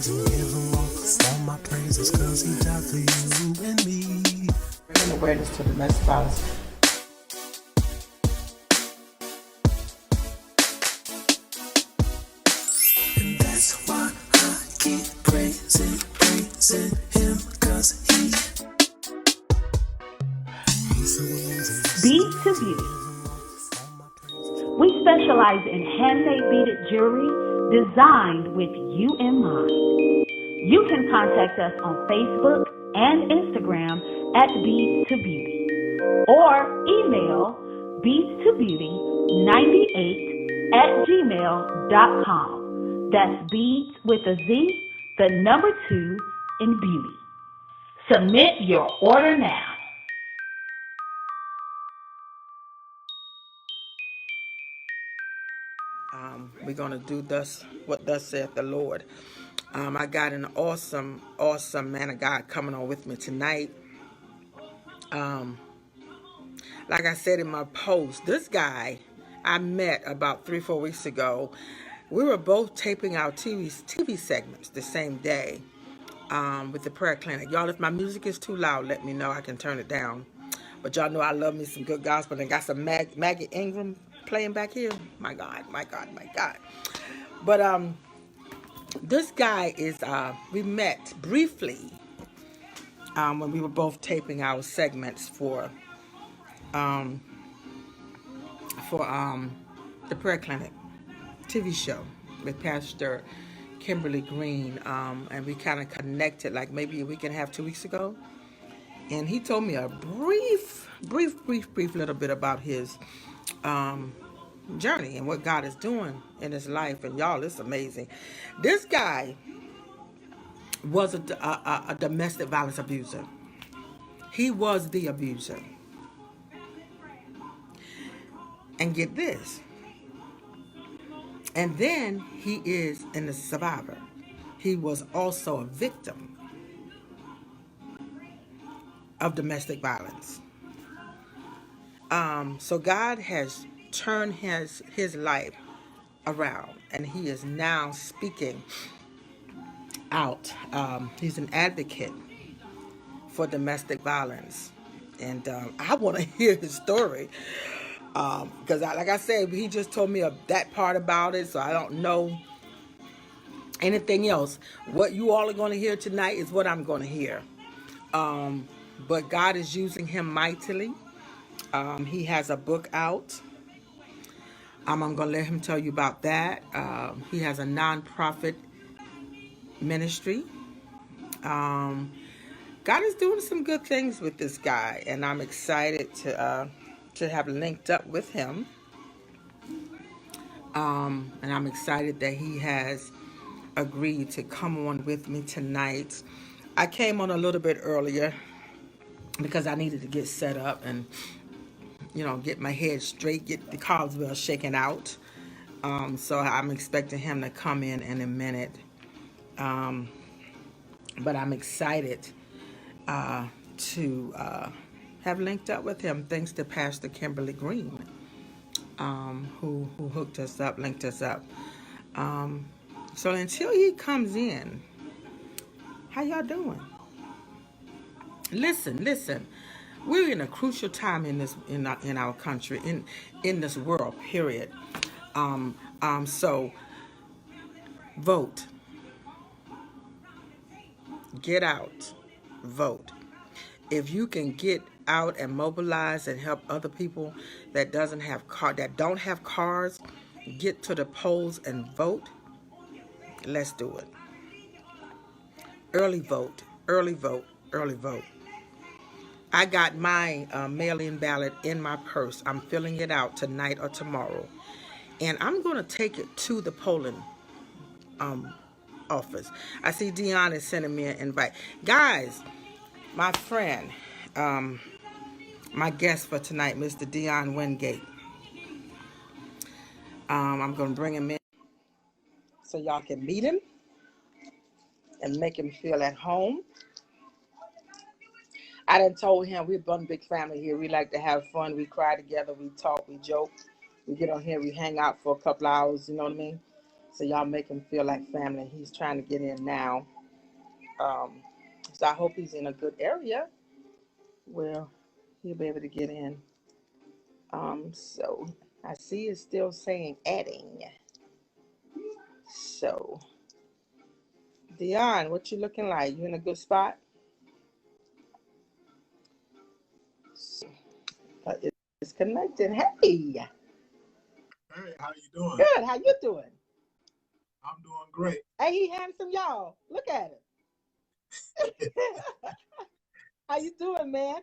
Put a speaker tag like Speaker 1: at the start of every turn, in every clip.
Speaker 1: Give him all my praises, cause he died for you and me.
Speaker 2: Bringing awareness to domestic violence.
Speaker 1: And that's why I keep praising him, cause he's so amazing.
Speaker 3: Beat to Beauty. We specialize in handmade beaded jewelry designed with you in mind. You can contact us on Facebook and Instagram at Beads to Beauty or email beadstobeauty98@gmail.com. That's beads with a Z, the number 2 in beauty. Submit your order now.
Speaker 2: We're going to do what thus saith the Lord. I got an awesome man of God coming on with me tonight. Like I said in my post, this guy I met about 3-4 weeks ago. We were both taping our TV segments the same day with the prayer clinic. Y'all, if my music is too loud, let me know. I can turn it down. But y'all know I love me some good gospel. And got some Maggie Ingram playing back here. My God. But this guy is, we met briefly when we were both taping our segments for the prayer clinic TV show with Pastor Kimberly Green, and we kind of connected like maybe a week and a half, 2 weeks ago. And he told me a brief little bit about his journey and what God is doing in his life. And y'all, it's amazing. This guy was a domestic violence abuser. He was the abuser. And get this. And then he is a survivor. He was also a victim of domestic violence. So God has turned his life around, and he is now speaking out. He's an advocate for domestic violence, and I want to hear his story because, like I said, he just told me that part about it, so I don't know anything else. What you all are going to hear tonight is what I'm going to hear. But God is using him mightily. He has a book out. I'm going to let him tell you about that. He has a nonprofit ministry. God is doing some good things with this guy, and I'm excited to have linked up with him. And I'm excited that he has agreed to come on with me tonight. I came on a little bit earlier because I needed to get set up and, get my head straight, get the cobwebs shaken out. So I'm expecting him to come in a minute. But I'm excited to have linked up with him, thanks to Pastor Kimberly Green, who hooked us up, linked us up. So until he comes in, how y'all doing? Listen. We're in a crucial time in our country, in this world, period. So vote. Get out. Vote. If you can get out and mobilize and help other people that don't have cars, get to the polls and vote, let's do it. Early vote. I got my mail-in ballot in my purse. I'm filling it out tonight or tomorrow. And I'm going to take it to the polling office. I see Dion is sending me an invite. Guys, my friend, my guest for tonight, Mr. Dion Wingate. I'm going to bring him in so y'all can meet him and make him feel at home. I done told him we're one big family here. We like to have fun. We cry together. We talk. We joke. We get on here. We hang out for a couple hours. You know what I mean? So y'all make him feel like family. He's trying to get in now. Um, so I hope he's in a good area where he'll be able to get in. So I see it's still saying adding. So Dion, what you looking like? You in a good spot? It's connected. Hey,
Speaker 4: Hey, how you doing?
Speaker 2: good. How you doing?
Speaker 4: I'm doing great.
Speaker 2: Hey, he handsome, y'all. Look at him. How you doing, man?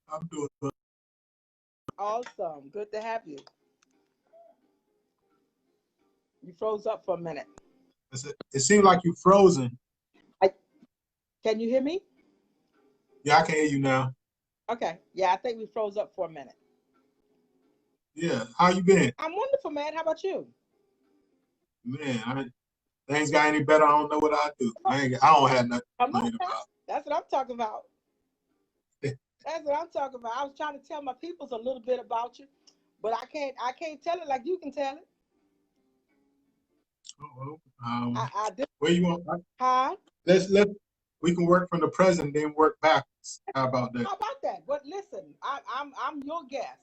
Speaker 4: I'm doing good.
Speaker 2: Awesome. Good to have you. You froze up for a minute.
Speaker 4: It seems like you're frozen.
Speaker 2: Can you hear me?
Speaker 4: Yeah, I can hear you now.
Speaker 2: Okay. Yeah, I think we froze up for a minute.
Speaker 4: Yeah, how you been?
Speaker 2: I'm wonderful, man. How about you?
Speaker 4: Man, things got any better, I don't know what I do. I don't have nothing to complain about.
Speaker 2: That's what I'm talking about. That's what I'm talking about. I was trying to tell my peoples a little bit about you, but I can't tell it like you can tell it. I do.
Speaker 4: Where you want?
Speaker 2: Huh?
Speaker 4: We can work from the present, then work backwards. How about that?
Speaker 2: How about that? But listen, I'm your guest.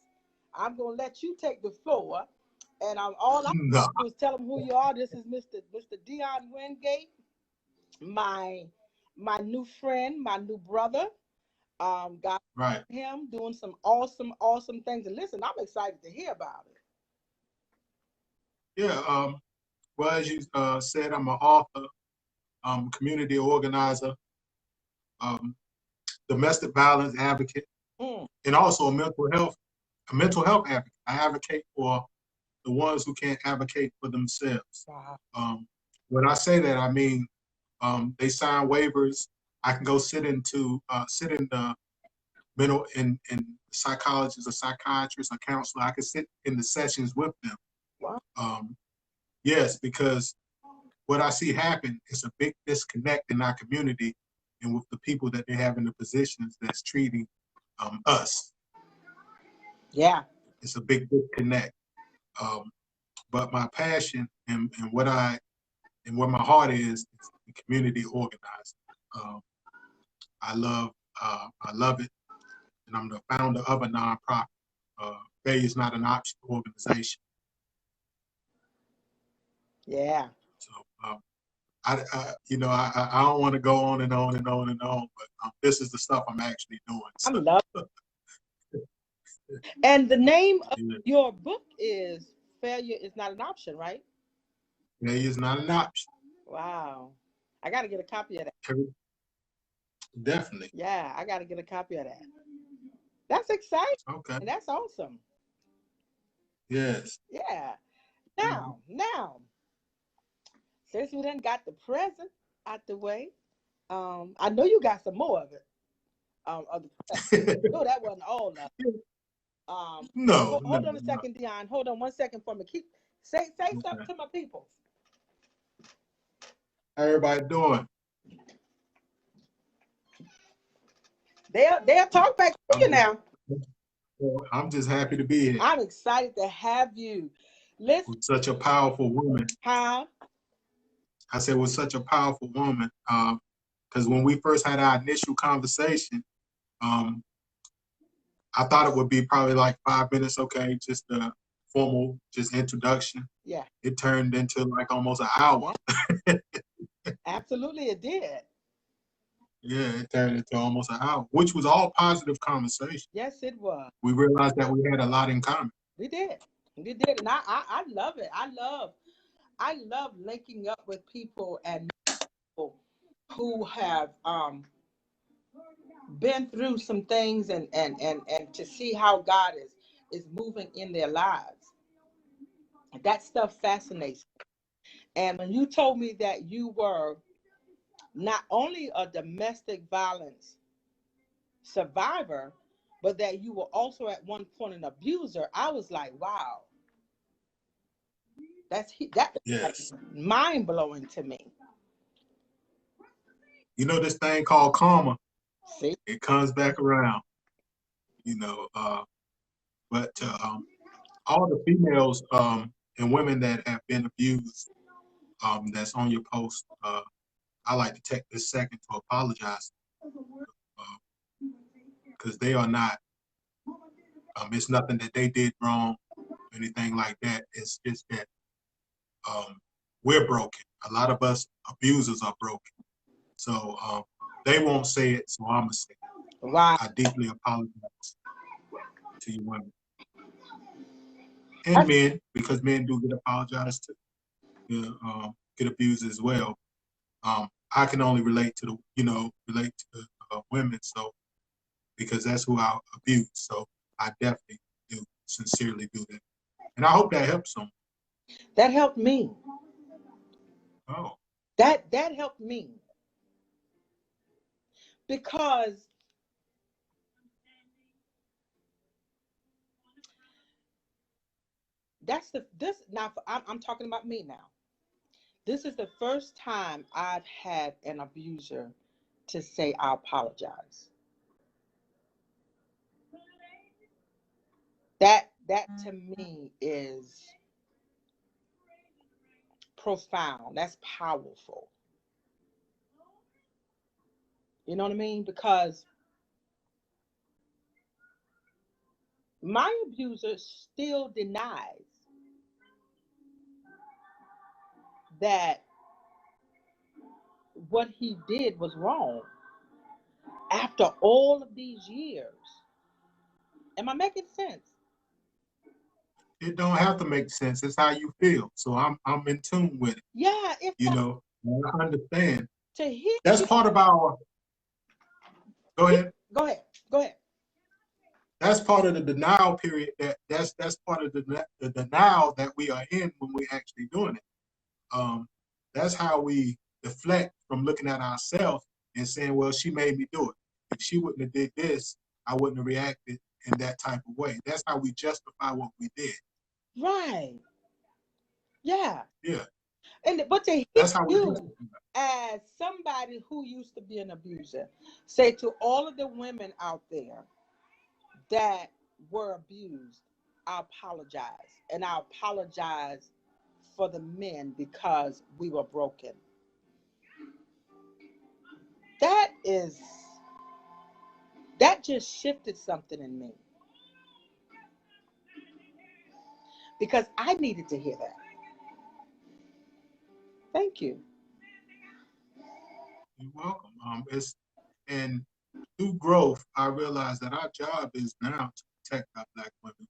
Speaker 2: I'm gonna let you take the floor, and all I'm
Speaker 4: No.
Speaker 2: gonna do is tell them who you are. This is Mr. Dion Wingate, my new friend, my new brother. Got
Speaker 4: right.
Speaker 2: him doing some awesome things. And listen, I'm excited to hear about it.
Speaker 4: Yeah. Well, as you said, I'm an author, community organizer, domestic violence advocate, and also a mental health advocate. I advocate for the ones who can't advocate for themselves.
Speaker 2: Wow.
Speaker 4: When I say that, I mean they sign waivers. I can go sit in the mental in psychologist, a psychiatrist, a counselor. I can sit in the sessions with them.
Speaker 2: Wow.
Speaker 4: Yes, because what I see happen is a big disconnect in our community and with the people that they have in the positions that's treating us.
Speaker 2: Yeah.
Speaker 4: It's a big disconnect. But my passion and where my heart is the community organizing. I love it, and I'm the founder of a nonprofit. Failure is not an option organization.
Speaker 2: Yeah.
Speaker 4: So I don't want to go on and on and on and on, but this is the stuff I'm actually doing. So.
Speaker 2: I love it. And the name of your book is Failure is Not an Option, right?
Speaker 4: Failure is not an option.
Speaker 2: Wow. I got to get a copy of that.
Speaker 4: Definitely.
Speaker 2: Yeah, I got to get a copy of that. That's exciting.
Speaker 4: Okay.
Speaker 2: And that's awesome.
Speaker 4: Yes.
Speaker 2: Yeah. Now, since we done got the present out the way, I know you got some more of it. Of the present. No, that wasn't all of it.
Speaker 4: No.
Speaker 2: Hold on a second, Dion. Hold on 1 second for me. Say something to my people.
Speaker 4: How everybody doing?
Speaker 2: They'll talk back to you now.
Speaker 4: I'm just happy to be here.
Speaker 2: I'm excited to have you. Listen.
Speaker 4: With such a powerful woman.
Speaker 2: How?
Speaker 4: I said with such a powerful woman. Because when we first had our initial conversation, I thought it would be probably like 5 minutes, okay, just a formal, just introduction.
Speaker 2: Yeah.
Speaker 4: It turned into like almost an hour.
Speaker 2: Yeah. Absolutely, it did.
Speaker 4: Yeah, it turned into almost an hour, which was all positive conversation.
Speaker 2: Yes, it was.
Speaker 4: We realized that we had a lot in common.
Speaker 2: We did, and I love it. I love linking up with people and people who have been through some things and to see how God is moving in their lives. That stuff fascinates me. And when you told me that you were not only a domestic violence survivor, but that you were also at one point an abuser, I was like, wow. That's
Speaker 4: yes.
Speaker 2: Like mind-blowing to me.
Speaker 4: You know this thing called karma?
Speaker 2: See?
Speaker 4: It comes back around. But all the females and women that have been abused, that's on your post, I like to take this second to apologize, because they are not. It's nothing that they did wrong, anything like that. It's just that we're broken. A lot of us abusers are broken. So they won't say it, so I'm gonna say it.
Speaker 2: Right.
Speaker 4: I deeply apologize to you women and men, because men do get apologized to, get abused as well. I can only relate to the women, so because that's who I abuse. So I definitely do sincerely do that, and I hope that helps them.
Speaker 2: That helped me.
Speaker 4: Oh,
Speaker 2: That helped me, because I'm talking about me now. This is the first time I've had an abuser to say I apologize. That to me is profound. That's powerful. You know what I mean? Because my abuser still denies that what he did was wrong after all of these years. Am I making sense?
Speaker 4: it don't have to make sense. It's how you feel. So I'm in tune with it.
Speaker 2: Yeah,
Speaker 4: I understand.
Speaker 2: To hear
Speaker 4: That's part of our. Go ahead.
Speaker 2: Go ahead.
Speaker 4: That's part of the denial period. That's part of the denial that we are in when we're actually doing it. That's how we deflect from looking at ourselves and saying, well, she made me do it. If she wouldn't have did this, I wouldn't have reacted in that type of way. That's how we justify what we did.
Speaker 2: Right. Yeah.
Speaker 4: Yeah.
Speaker 2: But to hear
Speaker 4: That's how we
Speaker 2: you
Speaker 4: justify.
Speaker 2: as somebody who used to be an abuser say to all of the women out there that were abused, I apologize. And I apologize for the men because we were broken. That just shifted something in me. Because I needed to hear that. Thank you.
Speaker 4: You're welcome. And through growth, I realized that our job is now to protect our Black women.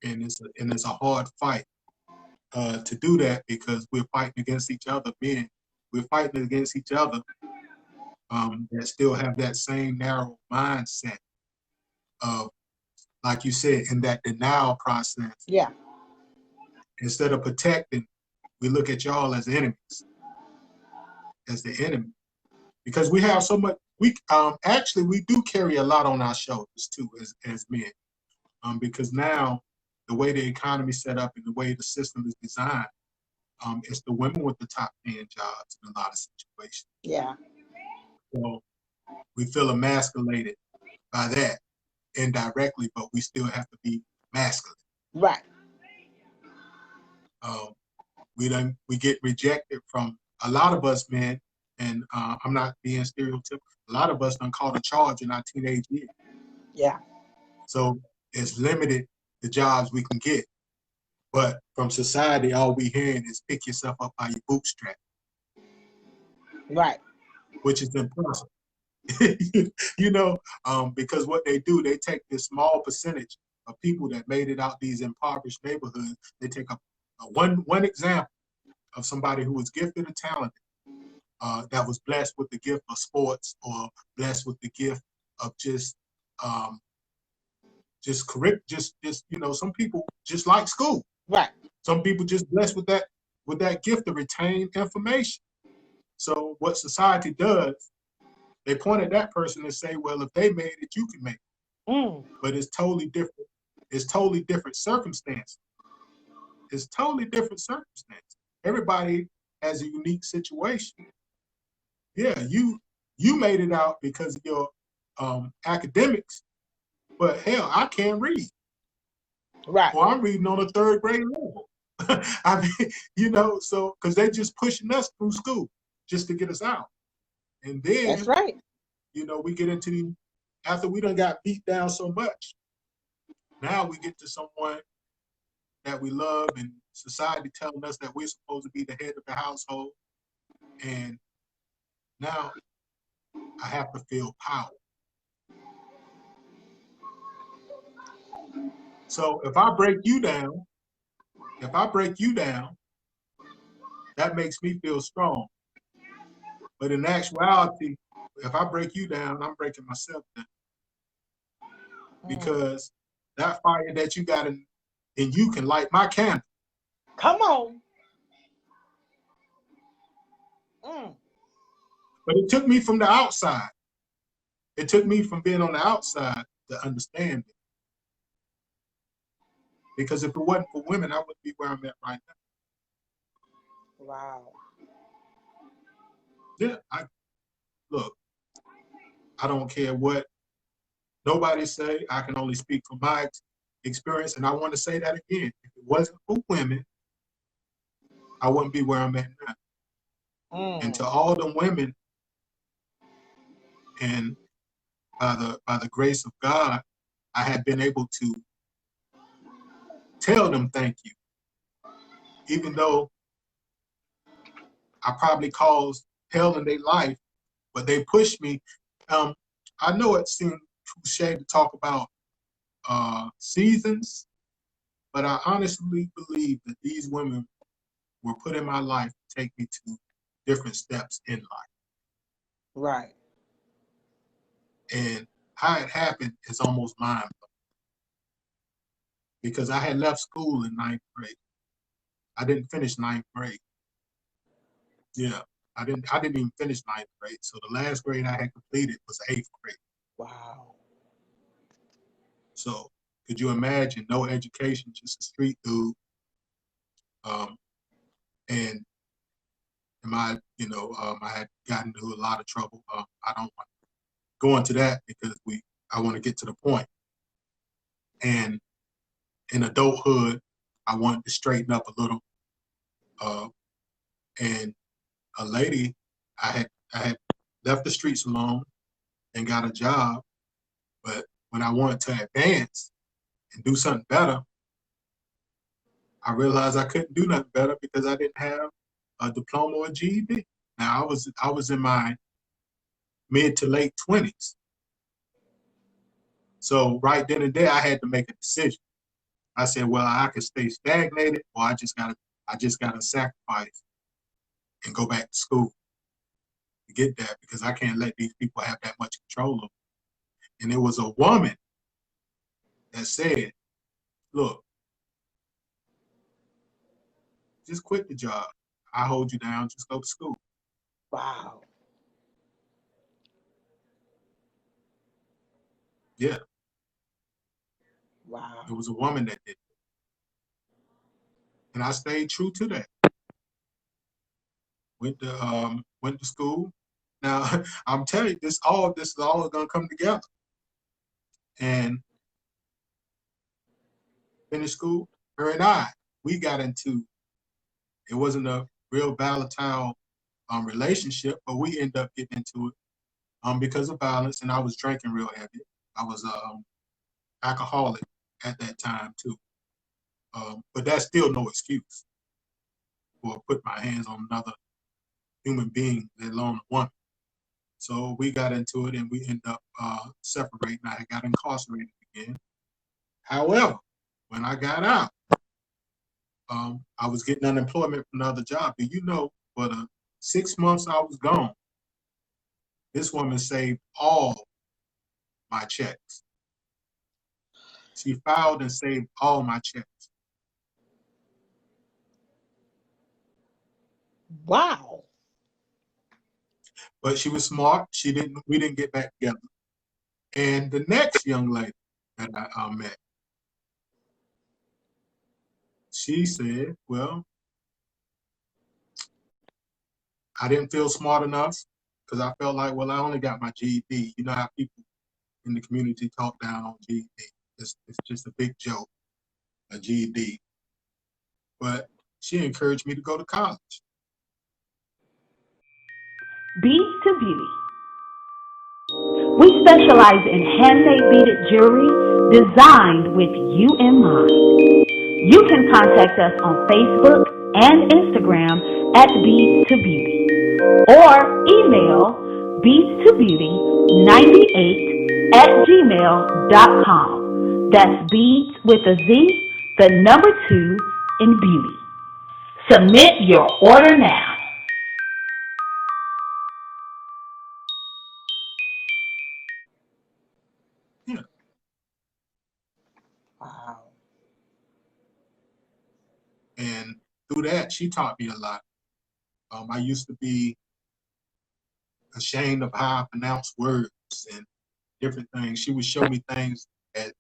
Speaker 4: And it's a hard fight to do that, because we're fighting against each other. Men, we're fighting against each other that still have that same narrow mindset of, like you said, in that denial process.
Speaker 2: Yeah.
Speaker 4: Instead of protecting, we look at y'all as enemies, as the enemy, because we have so much. We actually we do carry a lot on our shoulders too, as men, because now the way the economy is set up and the way the system is designed, it's the women with the top paying jobs in a lot of situations.
Speaker 2: Yeah.
Speaker 4: So we feel emasculated by that indirectly, but we still have to be masculine.
Speaker 2: Right.
Speaker 4: We get rejected from a lot of us men, and I'm not being stereotypical. A lot of us done caught a charge in our teenage years.
Speaker 2: Yeah.
Speaker 4: So it's limited the jobs we can get. But from society, all we hearing is pick yourself up by your bootstrap.
Speaker 2: Right.
Speaker 4: Which is impossible. Because what they do, they take this small percentage of people that made it out these impoverished neighborhoods. They take one example of somebody who was gifted and talented, that was blessed with the gift of sports, or blessed with the gift of some people just like school.
Speaker 2: Right.
Speaker 4: Some people just blessed with that gift to retain information. So what society does, they point at that person and say, well, if they made it, you can make it. But it's totally different. It's totally different circumstances. It's totally different circumstances. Everybody has a unique situation. Yeah, you made it out because of your academics, but hell, I can't read.
Speaker 2: Right.
Speaker 4: or I'm reading on a third grade level. I mean, so because they're just pushing us through school just to get us out. And
Speaker 2: That's
Speaker 4: then,
Speaker 2: right.
Speaker 4: we get into after we done got beat down so much, now we get to someone that we love and society telling us that we're supposed to be the head of the household. And now I have to feel power. So if I break you down, that makes me feel strong. But in actuality, if I break you down, I'm breaking myself down. Because that fire that you got in you can light my candle.
Speaker 2: Come on.
Speaker 4: But it took me from the outside. It took me from being on the outside to understand it. Because if it wasn't for women, I wouldn't be where I'm at right now.
Speaker 2: Wow.
Speaker 4: Yeah, look, I don't care what nobody say. I can only speak from my experience. And I want to say that again. If it wasn't for women, I wouldn't be where I'm at now. And to all the women, and by the grace of God, I have been able to tell them thank you. Even though I probably caused hell in their life, but they pushed me. I know it seems cliche to talk about seasons, but I honestly believe that these women were put in my life to take me to different steps in life.
Speaker 2: Right.
Speaker 4: And how it happened is almost mind-blowing. Because I had left school in 9th grade. I didn't finish 9th grade. Yeah, I didn't even finish 9th grade. So the last grade I had completed was 8th grade.
Speaker 2: Wow.
Speaker 4: So could you imagine? No education, just a street dude. And I had gotten into a lot of trouble. I don't want to go into that because I want to get to the point. And in adulthood, I wanted to straighten up a little. And a lady, I had left the streets alone and got a job. But when I wanted to advance and do something better, I realized I couldn't do nothing better because I didn't have a diploma or a GED. Now I was in my mid to late 20s. So right then and there, I had to make a decision. I said, well, I could stay stagnated, or I just gotta sacrifice and go back to school to get that, because I can't let these people have that much control of me. And it was a woman that said, look, just quit the job. I hold you down, just go to school.
Speaker 2: Wow.
Speaker 4: Yeah.
Speaker 2: Wow.
Speaker 4: It was a woman that did it. And I stayed true to that. Went to school. Now I'm telling you, this is all gonna come together. And finished school. Her and we got into, it wasn't a real volatile relationship, but we ended up getting into it because of violence, and I was drinking real heavy. I was alcoholic at that time too. But that's still no excuse for put my hands on another human being, let alone a woman. So we got into it, and we ended up separating. I got incarcerated again. However, when I got out, I was getting unemployment from another job. Do you know, for the 6 months I was gone, this woman saved all my checks. She filed and saved all my checks.
Speaker 2: Wow.
Speaker 4: But she was smart. We didn't get back together. And the next young lady that I met, she said, well, I didn't feel smart enough because I felt like, well, I only got my GED. You know how people in the community talk down on GED. It's just a big joke. a GED, but she encouraged me to go to college.
Speaker 3: Beads to Beauty. We specialize in handmade beaded jewelry designed with you in mind. You can contact us on Facebook and Instagram at Beads to Beauty or email beadstobeauty98 at gmail.com. That's beads with a Z, the number 2 in beauty. Submit your order now.
Speaker 4: Yeah.
Speaker 2: Wow.
Speaker 4: And through that, she taught me a lot. I used to be ashamed of how I pronounce words and different things. She would show me things at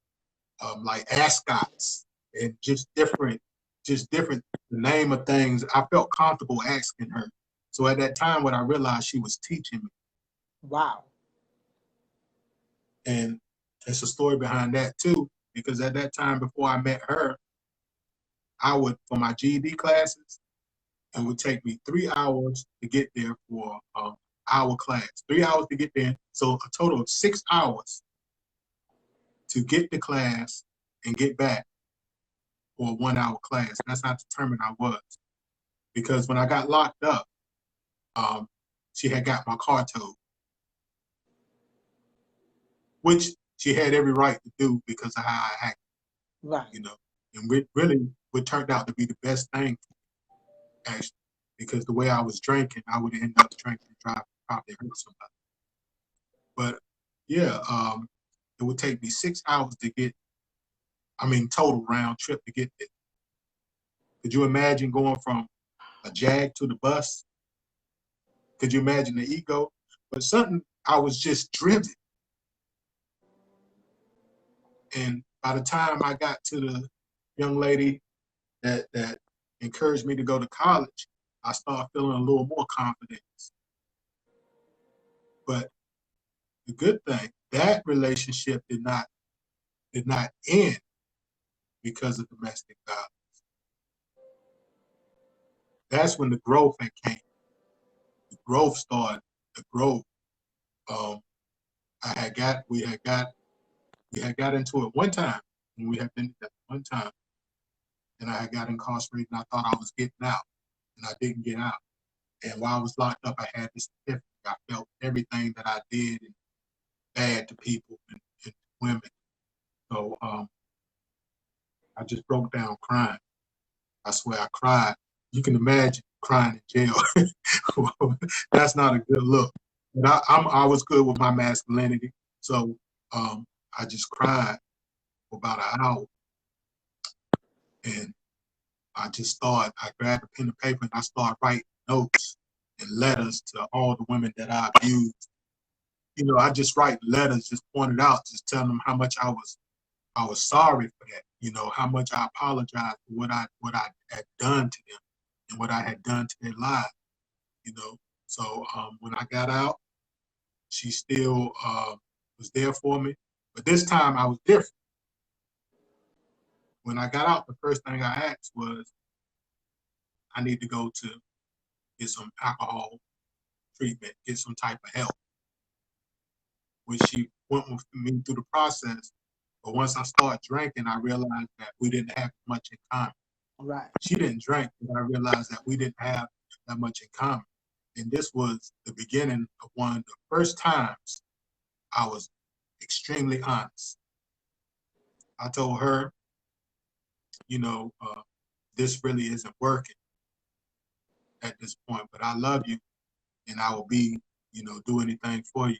Speaker 4: like ascots and just different the name of things. I felt comfortable asking her. So at that time, what I realized she was teaching me,
Speaker 2: Wow.
Speaker 4: and there's a story behind that too. Because at that time, before I met her, I would for my GED classes, it would take me 3 hours to get there for hour class. 3 hours to get there, so a total of 6 hours to get to class and get back for a 1 hour class. That's how determined I was. Because when I got locked up, she had got my car towed, which she had every right to do because of how I acted,
Speaker 2: Right.
Speaker 4: you know. And really, what turned out to be the best thing, actually, because the way I was drinking, I would end up drinking and driving, probably hurt somebody. But yeah, it would take me 6 hours to get, total round trip to get there. Could you imagine going from a Jag to the bus? Could you imagine the ego? But something, I was just driven. And by the time I got to the young lady that encouraged me to go to college, I started feeling a little more confidence. But the good thing, that relationship did not end because of domestic violence. That's when the growth had came. The growth started. The growth. Um, we had got into it one time when we had been at one time, and I had got incarcerated, and I thought I was getting out, and I didn't get out. And while I was locked up, I had this epiphany. I felt everything that I did and bad to people and women. So I just broke down crying. I swear I cried. You can imagine crying in jail. That's not a good look. But I was good with my masculinity. So I just cried for about an hour. And I grabbed a pen and paper and I started writing notes and letters to all the women that I abused. I just write letters, just pointed out, just telling them how much I was sorry for that. How much I apologized for what I had done to them and what I had done to their lives. So when I got out, she still was there for me, but this time I was different. When I got out, the first thing I asked was, I need to go to get some alcohol treatment, get some type of help. When she went with me through the process, but once I started drinking, I realized that we didn't have much in common.
Speaker 2: Right.
Speaker 4: She didn't drink, but I realized that we didn't have that much in common. And this was the beginning of one of the first times I was extremely honest. I told her, this really isn't working at this point, but I love you and I will be, do anything for you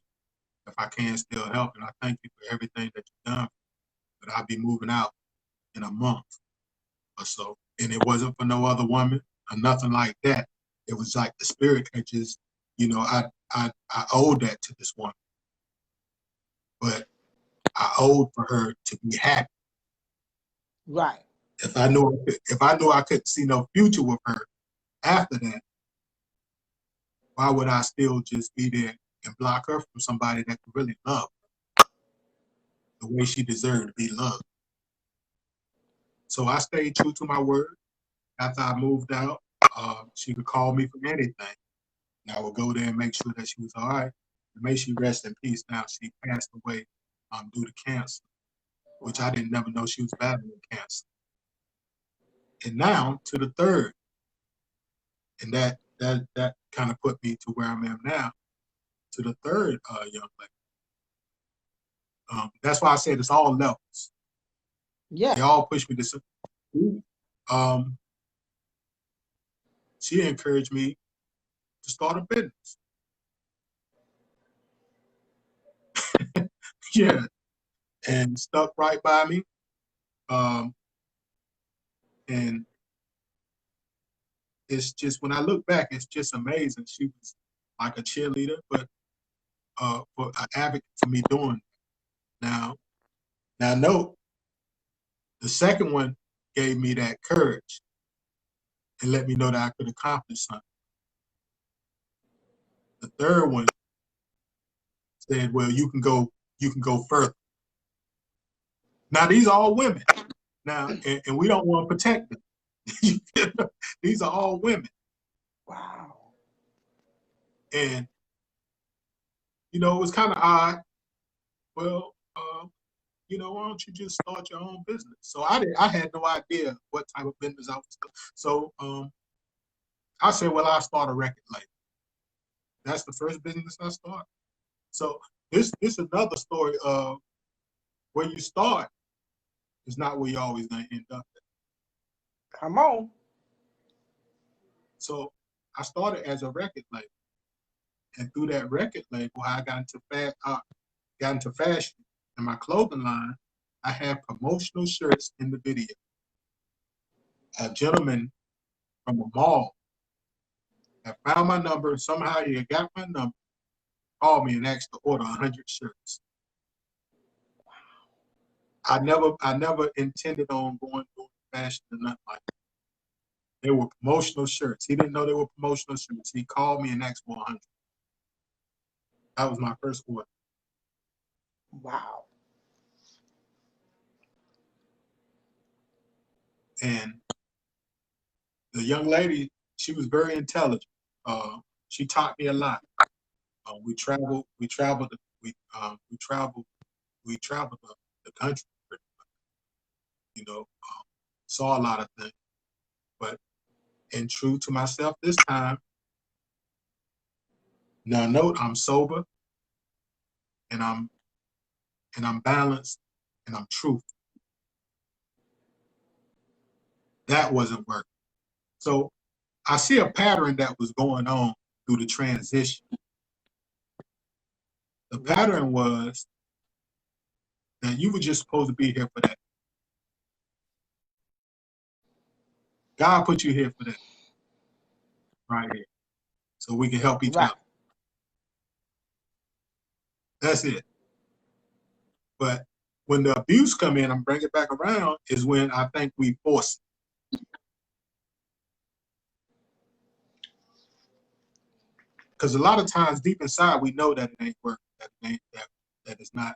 Speaker 4: if I can still help. And I thank you for everything that you've done. But I'll be moving out in a month or so. And it wasn't for no other woman or nothing like that. It was like the spirit had just, I owed that to this woman. But I owed for her to be happy.
Speaker 2: Right.
Speaker 4: If I knew I couldn't see no future with her after that, why would I still just be there and block her from somebody that could really love her the way she deserved to be loved? So I stayed true to my word. After I moved out, she could call me for anything. And I would go there and make sure that she was all right. And may she rest in peace. Now she passed away due to cancer, which I didn't never know she was battling cancer. And now to the third, and that kind of put me to where I am now, to the third young lady. That's why I said it's all levels.
Speaker 2: Yeah.
Speaker 4: They all push me to. She encouraged me to start a business. Yeah, and stuck right by me. And it's just, when I look back, it's just amazing. She was like a cheerleader, but for an advocate for me doing it. Now note, the second one gave me that courage and let me know that I could accomplish something. The third one said, well, you can go further. Now these are all women. Now, and we don't want to protect them. These are all women.
Speaker 2: Wow.
Speaker 4: And, it was kind of odd. Well, why don't you just start your own business? So I had no idea what type of business I was doing. So I said, well, I'll start a record label. That's the first business I started. So this is another story of where you start is not where you're always going to end up at.
Speaker 2: Come on.
Speaker 4: So I started as a record label. And through that record label, I got into fashion. In my clothing line, I had promotional shirts in the video. A gentleman from a mall had found my number. Somehow he got my number, called me and asked to order 100 shirts. I never intended on going through fashion or nothing like that. They were promotional shirts. He didn't know they were promotional shirts. He called me and asked for 100. That was my first order.
Speaker 2: Wow.
Speaker 4: And the young lady, she was very intelligent. She taught me a lot. We traveled the country, pretty much. Saw a lot of things. But and true to myself this time. Now note, I'm sober, and I'm balanced, and I'm truthful. That wasn't working. So I see a pattern that was going on through the transition. The pattern was that you were just supposed to be here for that. God put you here for that. Right here. So we can help each other. That's it. But when the abuse come in and bring it back around is when I think we force it. Because a lot of times deep inside we know that it ain't working, that it's not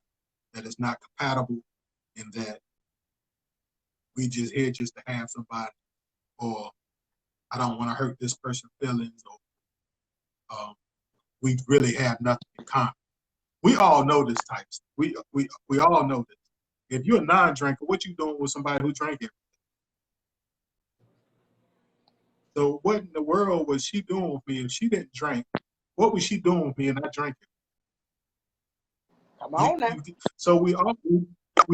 Speaker 4: compatible, and that we just here just to have somebody, or I don't want to hurt this person's feelings, or we really have nothing in common. We all know this type of stuff. We all know this. If you're a non-drinker, what you doing with somebody who drank it? So what in the world was she doing with me if she didn't drink? What was she doing with me and I drank it?
Speaker 2: Come on now.
Speaker 4: So we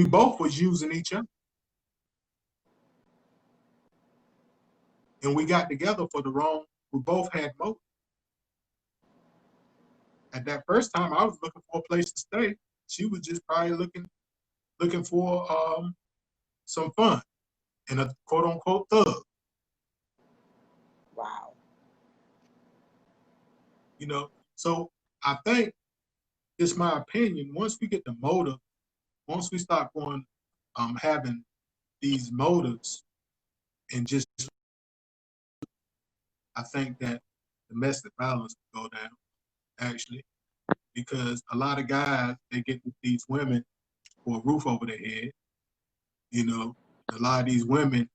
Speaker 4: both was using each other. And we got together for the wrong, we both had motive. At that first time, I was looking for a place to stay. She was just probably looking for some fun and a quote unquote thug.
Speaker 2: Wow.
Speaker 4: So I think, it's my opinion, once we get the motive, once we start going, having these motives, and just, I think that domestic violence will go down, actually, because a lot of guys, they get with these women for a roof over their head, A lot of these women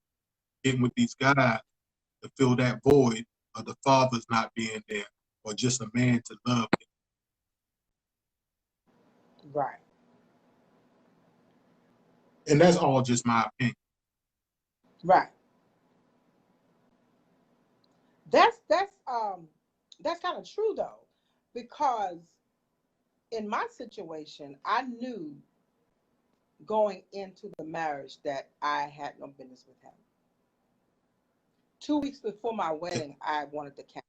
Speaker 4: getting with these guys to fill that void of the father's not being there, or just a man to love them.
Speaker 2: Right.
Speaker 4: And that's all just my opinion.
Speaker 2: Right. That's kind of true though, because in my situation, I knew going into the marriage that I had no business with him. 2 weeks before my wedding, I wanted to cancel.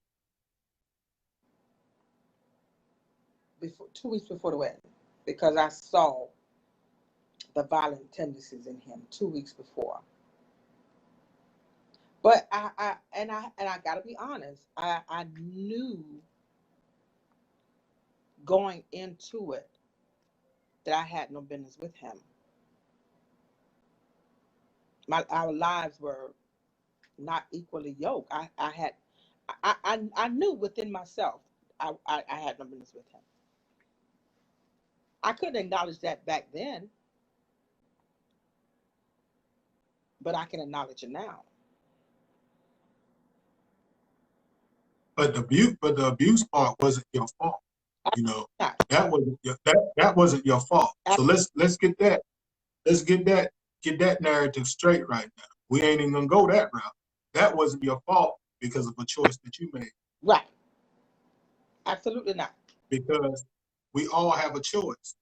Speaker 2: 2 weeks before the wedding, because I saw the violent tendencies in him 2 weeks before. But I got to be honest. I knew going into it that I had no business with him. Our lives were not equally yoked. I knew within myself I had no business with him. I couldn't acknowledge that back then, but I can acknowledge it now.
Speaker 4: But the abuse part wasn't your fault. You know, that wasn't your fault. So let's get that narrative straight right now. We ain't even gonna go that route. That wasn't your fault because of a choice that you made.
Speaker 2: Right. Absolutely not.
Speaker 4: Because we all have a choice.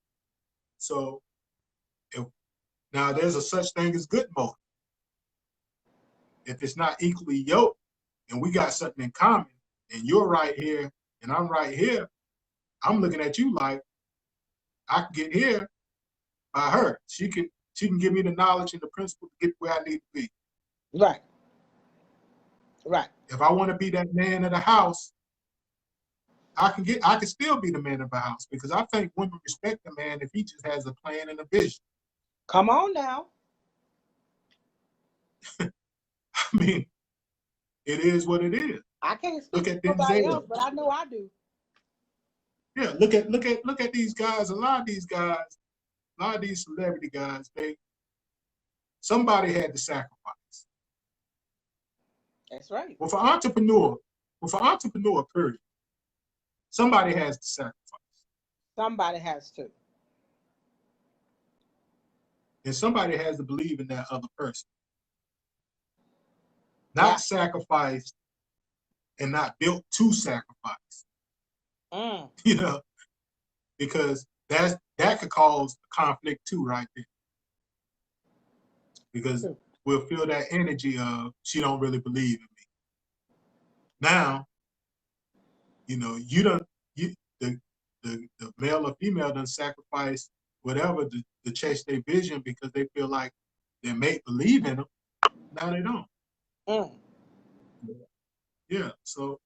Speaker 4: So now there's a such thing as good motive. If it's not equally yoked and we got something in common, and you're right here and I'm right here, I'm looking at you like I can get here by her. She can give me the knowledge and the principle to get where I need to be.
Speaker 2: Right. Right.
Speaker 4: If I want to be that man of the house, I can still be the man of the house, because I think women respect a man if he just has a plan and a vision.
Speaker 2: Come on now.
Speaker 4: I mean, it is what it is.
Speaker 2: I can't speak to nobody else, but I know I do.
Speaker 4: Yeah, look at these guys. A lot of these celebrity guys, somebody had to sacrifice.
Speaker 2: That's right.
Speaker 4: Well, for entrepreneur, period, somebody has to sacrifice.
Speaker 2: Somebody has to.
Speaker 4: And somebody has to believe in that other person. Not sacrificed and not built to sacrifice. You know, because that could cause conflict too, right there. Because we'll feel that energy of, she don't really believe in me. Now, you know, the male or female done sacrifice whatever to chase their vision because they feel like their mate believe in them. Now they don't. Yeah. So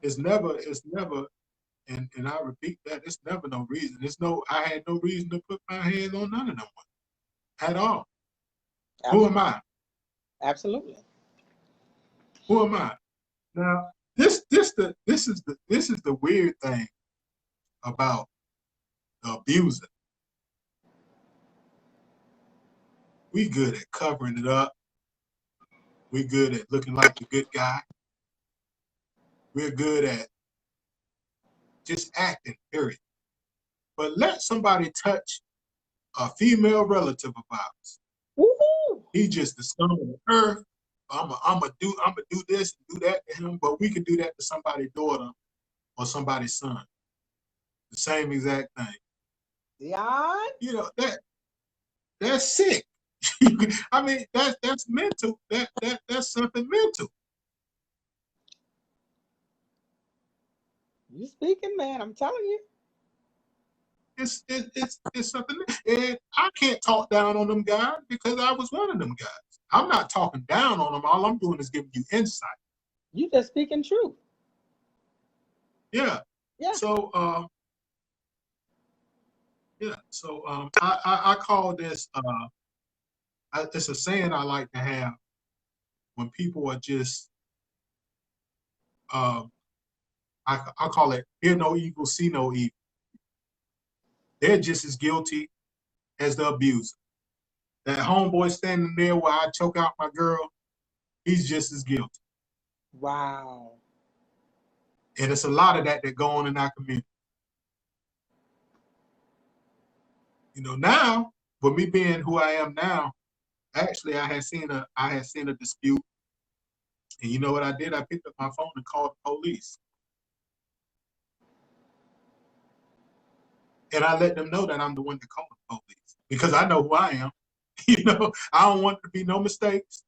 Speaker 4: it's never, and I repeat that, it's never no reason. I had no reason to put my hands on none of them at all. Absolutely. Who am I?
Speaker 2: Absolutely.
Speaker 4: Who am I? Now, this is the weird thing about the abuser. We good at covering it up. We good at looking like the good guy. We're good at just acting, period. But let somebody touch a female relative of ours.
Speaker 2: Woo-hoo.
Speaker 4: He just the scum of the earth. I'ma do this and do that to him, but we can do that to somebody's daughter or somebody's son. The same exact thing.
Speaker 2: Dion?
Speaker 4: You know, that's sick. I mean, that's mental. That's something mental.
Speaker 2: You speaking, man? I'm telling you.
Speaker 4: It's something, and I can't talk down on them guys because I was one of them guys. I'm not talking down on them. All I'm doing is giving you insight.
Speaker 2: You just speaking truth.
Speaker 4: Yeah.
Speaker 2: Yeah.
Speaker 4: So I call this it's a saying I like to have when people are just I call it hear no evil, see no evil. They're just as guilty as the abuser. that homeboy standing there where I choke out my girl, he's just as guilty.
Speaker 2: Wow.
Speaker 4: And it's a lot of that go on in our community. You know, now, with me being who I am now, actually I had seen a dispute. And you know what I did? I picked up my phone and called the police. And I let them know that I'm the one that called the police because I know who I am. You know, I don't want there to be no mistakes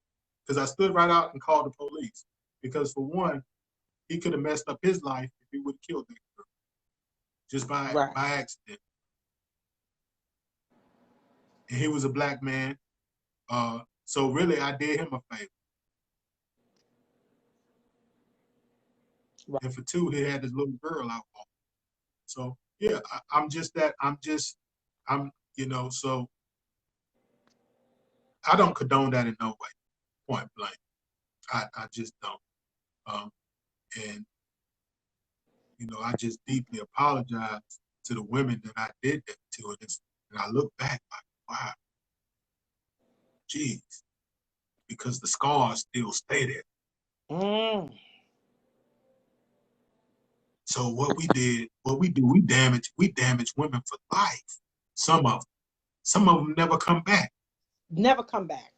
Speaker 4: because I stood right out and called the police. Because for one, he could have messed up his life if he would have killed that girl just by accident. And he was a black man. So really, I did him a favor. Right. And for two, he had his little girl out. So yeah, you know, so I don't condone that in no way, point blank. I just don't. And you know, I just deeply apologize to the women that I did that to. And I look back like, wow, geez, because the scars still stay there.
Speaker 2: Mm.
Speaker 4: So what we do, we damage women for life. Some of them never come back.
Speaker 2: Never come back.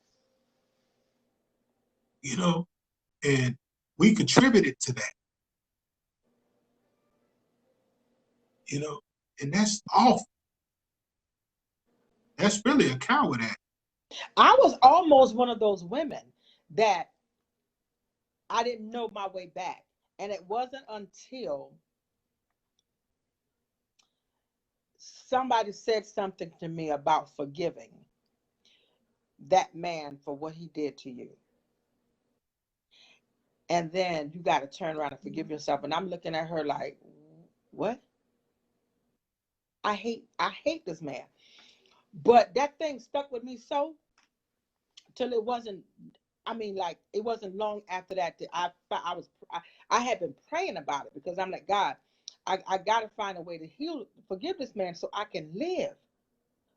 Speaker 4: You know, and we contributed to that. You know, and that's awful. That's really a coward act.
Speaker 2: I was almost one of those women that I didn't know my way back. And it wasn't until somebody said something to me about forgiving that man for what he did to you. And then you got to turn around and forgive yourself. And I'm looking at her like, what? I hate this man. But that thing stuck with me so till it wasn't, I mean, like, it wasn't long after that I had been praying about it because I'm like, God, I got to find a way to forgive this man so I can live,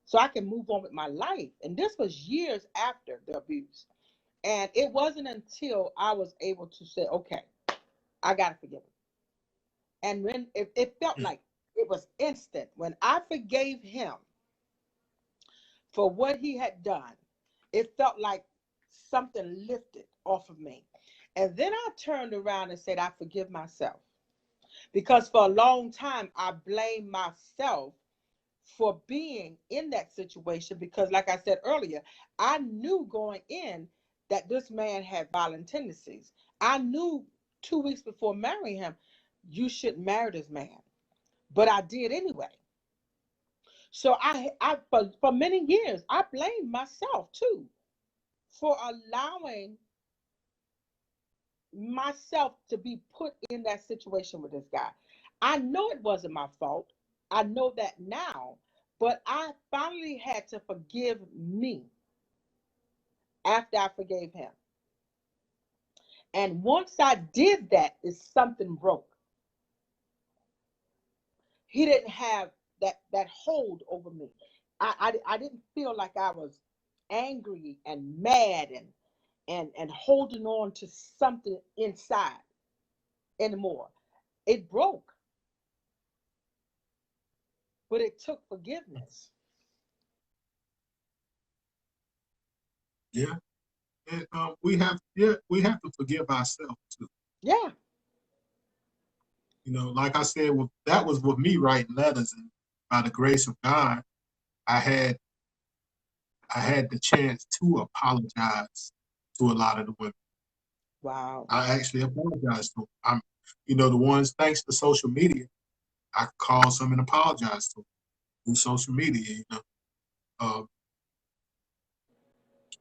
Speaker 2: so I can move on with my life. And this was years after the abuse. And it wasn't until I was able to say, okay, I got to forgive him. And when it felt like it was instant, when I forgave him for what he had done, it felt like something lifted off of me. And then I turned around and said, I forgive myself. Because for a long time, I blamed myself for being in that situation. Because like I said earlier, I knew going in that this man had violent tendencies. I knew 2 weeks before marrying him, you shouldn't marry this man. But I did anyway. So for many years, I blamed myself too for allowing myself to be put in that situation with this guy. I know it wasn't my fault. I know that now, but I finally had to forgive me after I forgave him. And once I did that, something broke. He didn't have that hold over me. I didn't feel like I was angry and mad and holding on to something inside anymore. It broke. But it took forgiveness.
Speaker 4: Yeah. And we have to forgive ourselves too.
Speaker 2: Yeah.
Speaker 4: You know, like I said, that was with me writing letters, and by the grace of God, I had the chance to apologize to a lot of the women.
Speaker 2: Wow.
Speaker 4: I actually apologized to them. You know, the ones thanks to social media, I called some and apologized to them through social media. You know,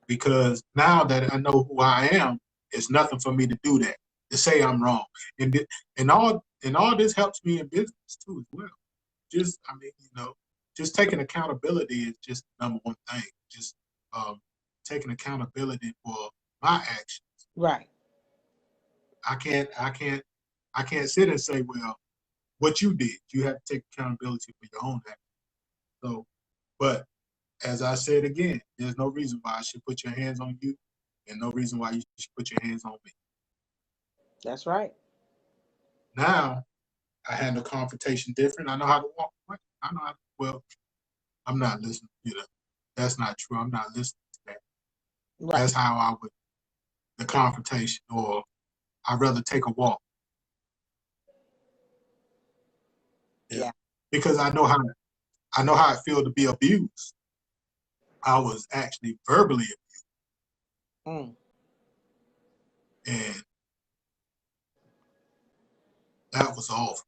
Speaker 4: because now that I know who I am, it's nothing for me to do that, to say I'm wrong, and all this helps me in business too as well. Just, I mean, you know, just taking accountability is just the number one thing. Just taking accountability for my actions.
Speaker 2: Right.
Speaker 4: I can't sit and say, well, what you did, you have to take accountability for your own actions. So, but as I said again, there's no reason why I should put your hands on you, and no reason why you should put your hands on me.
Speaker 2: That's right.
Speaker 4: Now I handle confrontation different. I know how to walk away. I know how to, well, I'm not listening. That's not true. I'm not listening to that.
Speaker 2: Right.
Speaker 4: That's how I would, the confrontation, or I'd rather take a walk.
Speaker 2: Yeah.
Speaker 4: Because I know how it feels to be abused. I was actually verbally abused. And that was awful.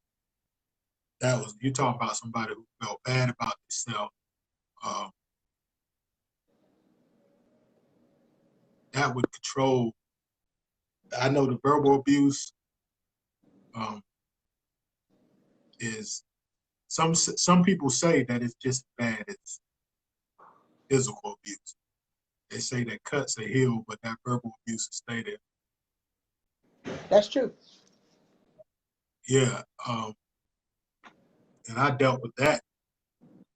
Speaker 4: That was, you talking about somebody who felt bad about themselves. That would control. I know the verbal abuse is, some people say that it's just as bad as physical abuse. They say that cuts are healed, but that verbal abuse will stay there.
Speaker 2: That's true.
Speaker 4: Yeah. And I dealt with that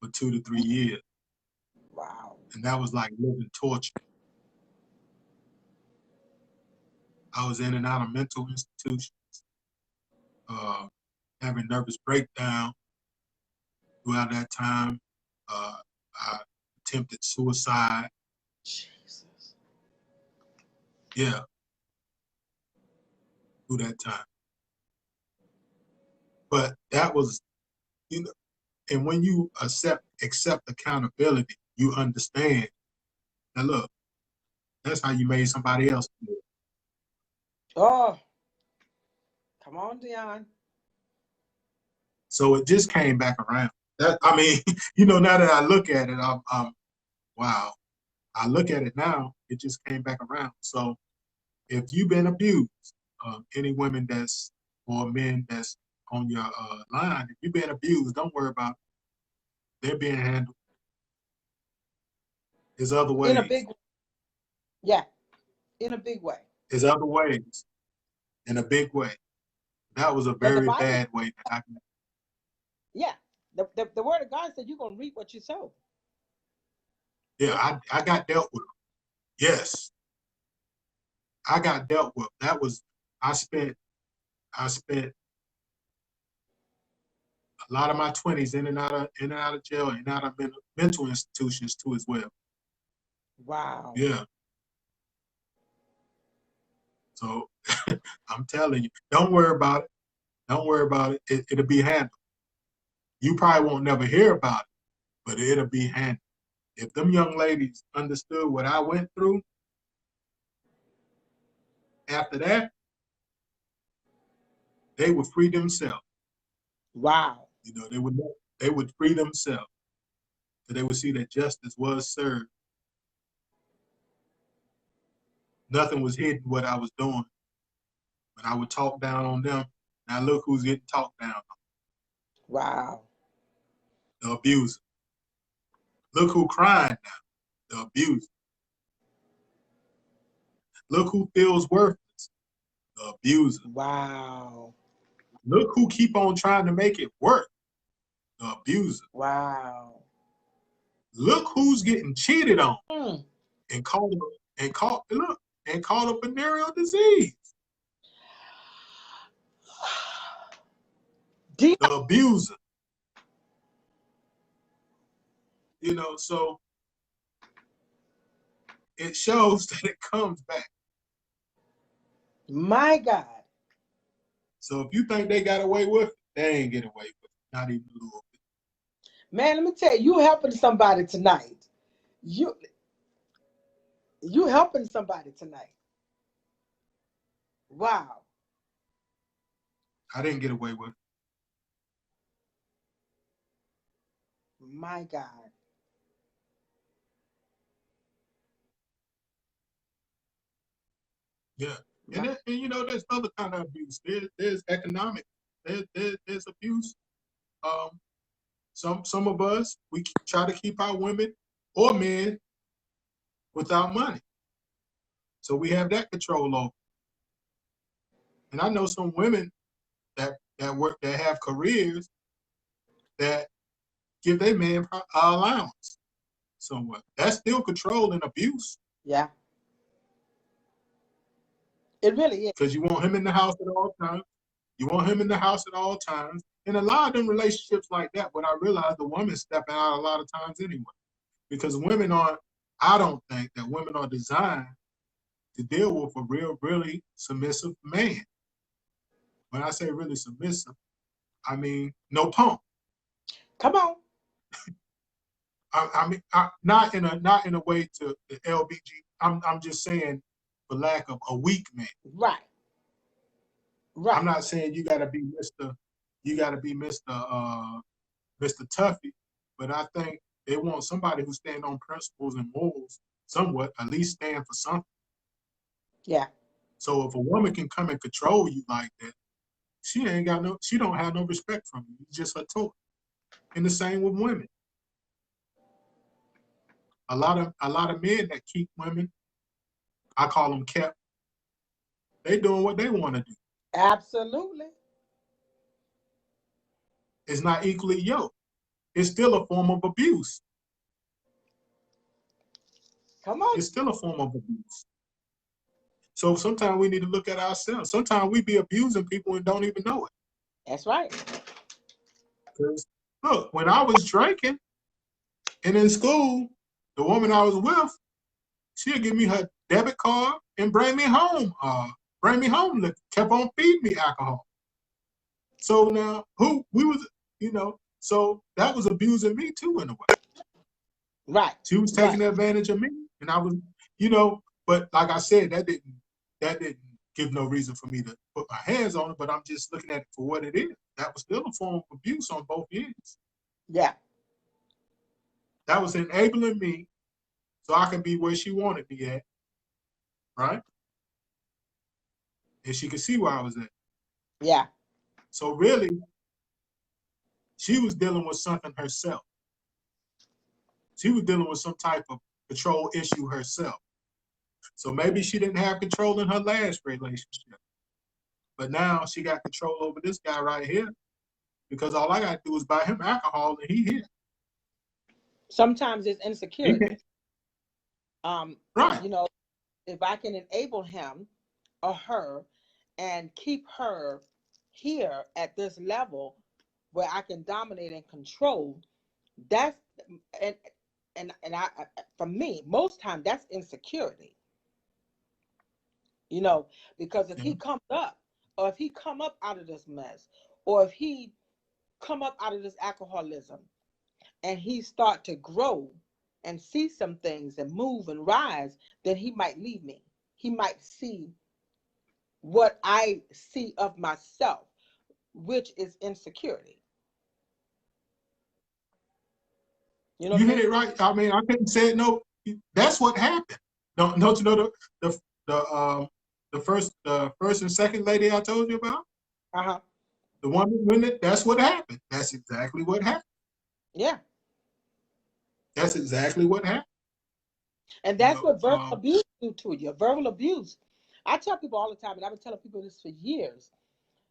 Speaker 4: for 2 to 3 years.
Speaker 2: Wow.
Speaker 4: And that was like living torture. I was in and out of mental institutions, having nervous breakdown throughout that time. I attempted suicide.
Speaker 2: Jesus.
Speaker 4: Yeah. Through that time. But that was, and when you accept accountability, you understand. Now look, that's how you made somebody else do it.
Speaker 2: Oh, come on, Dion.
Speaker 4: So it just came back around. That, I mean, now that I look at it, I'm wow. I look at it now, it just came back around. So if you've been abused, any women or men that's on your line, if you've been abused, don't worry about it. They're being handled. There's other ways.
Speaker 2: In a big way. Yeah. In a big way.
Speaker 4: There's other ways. In a big way. That was a very bad way that I can.
Speaker 2: Yeah. The word of God said you're going to reap what you sow.
Speaker 4: Yeah, I got dealt with. Yes. I got dealt with. That was, I spent a lot of my 20s in and out of jail, and out of mental institutions too as well.
Speaker 2: Wow.
Speaker 4: Yeah. So I'm telling you, don't worry about it. Don't worry about it. It'll be handled. You probably won't never hear about it, but it'll be handled. If them young ladies understood what I went through, after that, they would free themselves.
Speaker 2: Wow.
Speaker 4: They would free themselves. So they would see that justice was served. Nothing was hidden what I was doing. When I would talk down on them, now look who's getting talked down on.
Speaker 2: Wow.
Speaker 4: The abuser. Look who crying now. The abuser. Look who feels worthless. The abuser.
Speaker 2: Wow.
Speaker 4: Look who keep on trying to make it work. The abuser.
Speaker 2: Wow.
Speaker 4: Look who's getting cheated on and called a venereal disease. The abuser. So it shows that it comes back.
Speaker 2: My God.
Speaker 4: So if you think they got away with it, they ain't get away with it. Not even a little bit.
Speaker 2: Man, let me tell you, you helping somebody tonight. You helping somebody tonight. Wow.
Speaker 4: I didn't get away with it.
Speaker 2: My God.
Speaker 4: Yeah. And there's other kind of abuse. There's economic. There's abuse. Some of us, we try to keep our women or men without money. So we have that control over. And I know some women that have careers that give their man allowance. So what? That's still control and abuse.
Speaker 2: Yeah. It really is.
Speaker 4: Because you want him in the house at all times. You want him in the house at all times. And a lot of them relationships like that, but I realize the woman's stepping out a lot of times anyway. Because I don't think that women are designed to deal with a really submissive man. When I say really submissive, I mean no pump.
Speaker 2: Come on.
Speaker 4: I mean, not in a way to the LBG. I'm just saying, for lack of a weak man.
Speaker 2: Right. Right.
Speaker 4: I'm not saying you got to be Mr. Mr. Tuffy, but I think they want somebody who stand on principles and morals, somewhat, at least stand for something.
Speaker 2: Yeah.
Speaker 4: So if a woman can come and control you like that, she don't have no respect from you. It's just her toy. And the same with women. A lot of men that keep women, I call them kept, they doing what they want to do.
Speaker 2: Absolutely.
Speaker 4: It's not equally yoked. It's still a form of abuse.
Speaker 2: Come on.
Speaker 4: It's still a form of abuse. So sometimes we need to look at ourselves. Sometimes we be abusing people and don't even know it.
Speaker 2: That's right.
Speaker 4: Because look, when I was drinking and in school, the woman I was with, she'd give me her debit card and bring me home. Kept on feeding me alcohol. So now so that was abusing me too in a way.
Speaker 2: Right.
Speaker 4: She was taking advantage of me, and I was, but like I said, that didn't give no reason for me to put my hands on it. But I'm just looking at it for what it is. That was still a form of abuse on both ends.
Speaker 2: Yeah.
Speaker 4: That was enabling me so I could be where she wanted me at, right? And she could see where I was at.
Speaker 2: Yeah.
Speaker 4: So really, she was dealing with something herself. She was dealing with some type of control issue herself. So maybe she didn't have control in her last relationship. But now she got control over this guy right here because all I got to do is buy him alcohol and he here.
Speaker 2: Sometimes it's insecurity.
Speaker 4: Right.
Speaker 2: If I can enable him or her and keep her here at this level where I can dominate and control, that's and I for me, most time that's insecurity. Because if he comes up, or if he come up out of this mess, or if he come up out of this alcoholism and he start to grow and see some things and move and rise, then he might leave me. He might see what I see of myself, which is insecurity.
Speaker 4: You hit it right. I mean, I couldn't say it. No, that's what happened. Don't you know the first and second lady I told you about? The woman, that's what happened. That's exactly what happened.
Speaker 2: Yeah.
Speaker 4: That's exactly what happened.
Speaker 2: And that's what verbal abuse do to you. Verbal abuse. I tell people all the time, and I've been telling people this for years.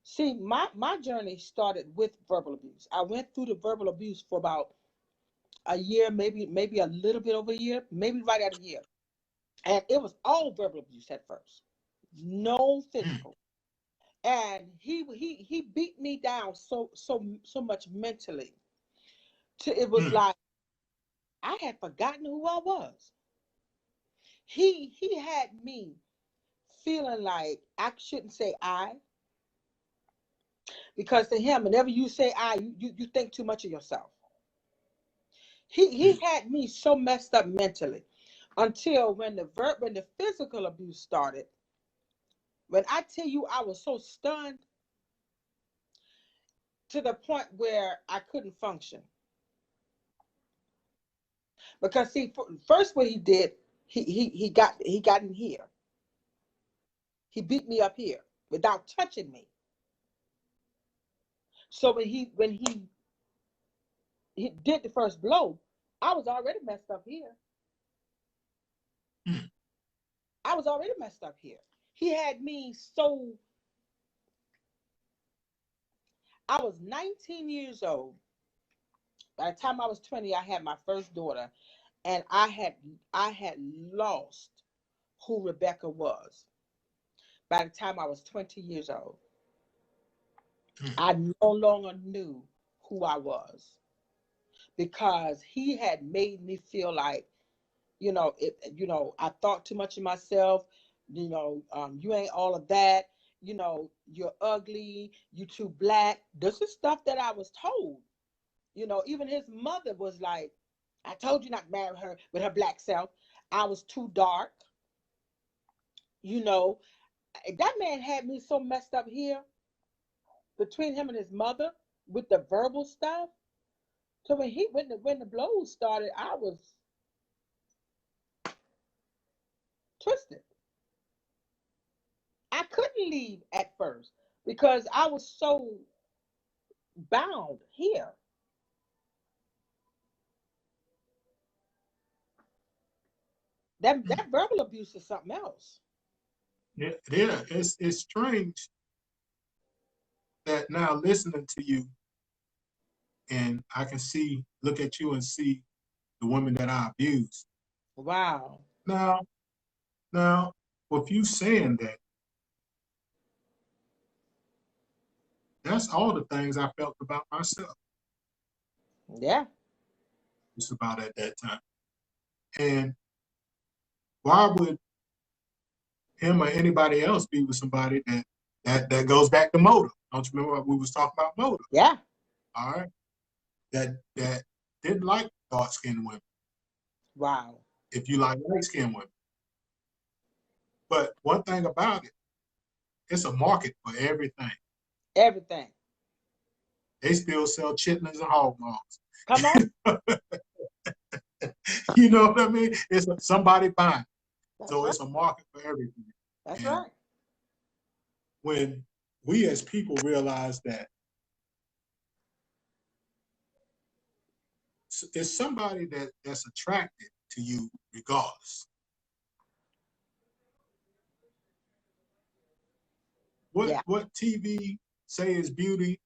Speaker 2: See, my journey started with verbal abuse. I went through the verbal abuse for about a year, maybe a little bit over a year, maybe right at a year. And it was all verbal abuse at first. No physical. And he beat me down so much mentally. It was like I had forgotten who I was. He had me feeling like I shouldn't say I, because to him, whenever you say I, you think too much of yourself. He had me so messed up mentally until when the physical abuse started. When I tell you I was so stunned to the point where I couldn't function. Because see, first what he did, he got in here. He beat me up here without touching me. So when he did the first blow, I was already messed up here. I was already messed up here. He had me so. I was 19 years old. By the time I was 20, I had my first daughter. and I had lost who Rebecca was by the time I was 20 years old. I no longer knew who I was because he had made me feel like, I thought too much of myself. You ain't all of that. You're ugly. You too black. This is stuff that I was told. Even his mother was like, I told you not to marry her with her black self. I was too dark. You know, that man had me so messed up here between him and his mother with the verbal stuff. So when the blows started, I was twisted. I couldn't leave at first because I was so bound here. That verbal abuse is something else.
Speaker 4: Yeah, yeah. It's strange that now listening to you, and I can look at you and see the women that I abused.
Speaker 2: Wow.
Speaker 4: Now, now, with you saying that, that's all the things I felt about myself.
Speaker 2: Yeah.
Speaker 4: Just about at that time. And why would him or anybody else be with somebody that goes back to motive? Don't you remember what we was talking about motive?
Speaker 2: Yeah.
Speaker 4: All right. That didn't like dark skinned women.
Speaker 2: Wow.
Speaker 4: If you like light skinned women. But one thing about it, it's a market for everything.
Speaker 2: Everything.
Speaker 4: They still sell chitlins and hog maws.
Speaker 2: Come on.
Speaker 4: You know what I mean? It's somebody buying.
Speaker 2: That's
Speaker 4: So
Speaker 2: right.
Speaker 4: it's a market for everything.
Speaker 2: That's
Speaker 4: and
Speaker 2: right.
Speaker 4: When we as people realize that it's somebody that's attracted to you regardless. What TV say is beauty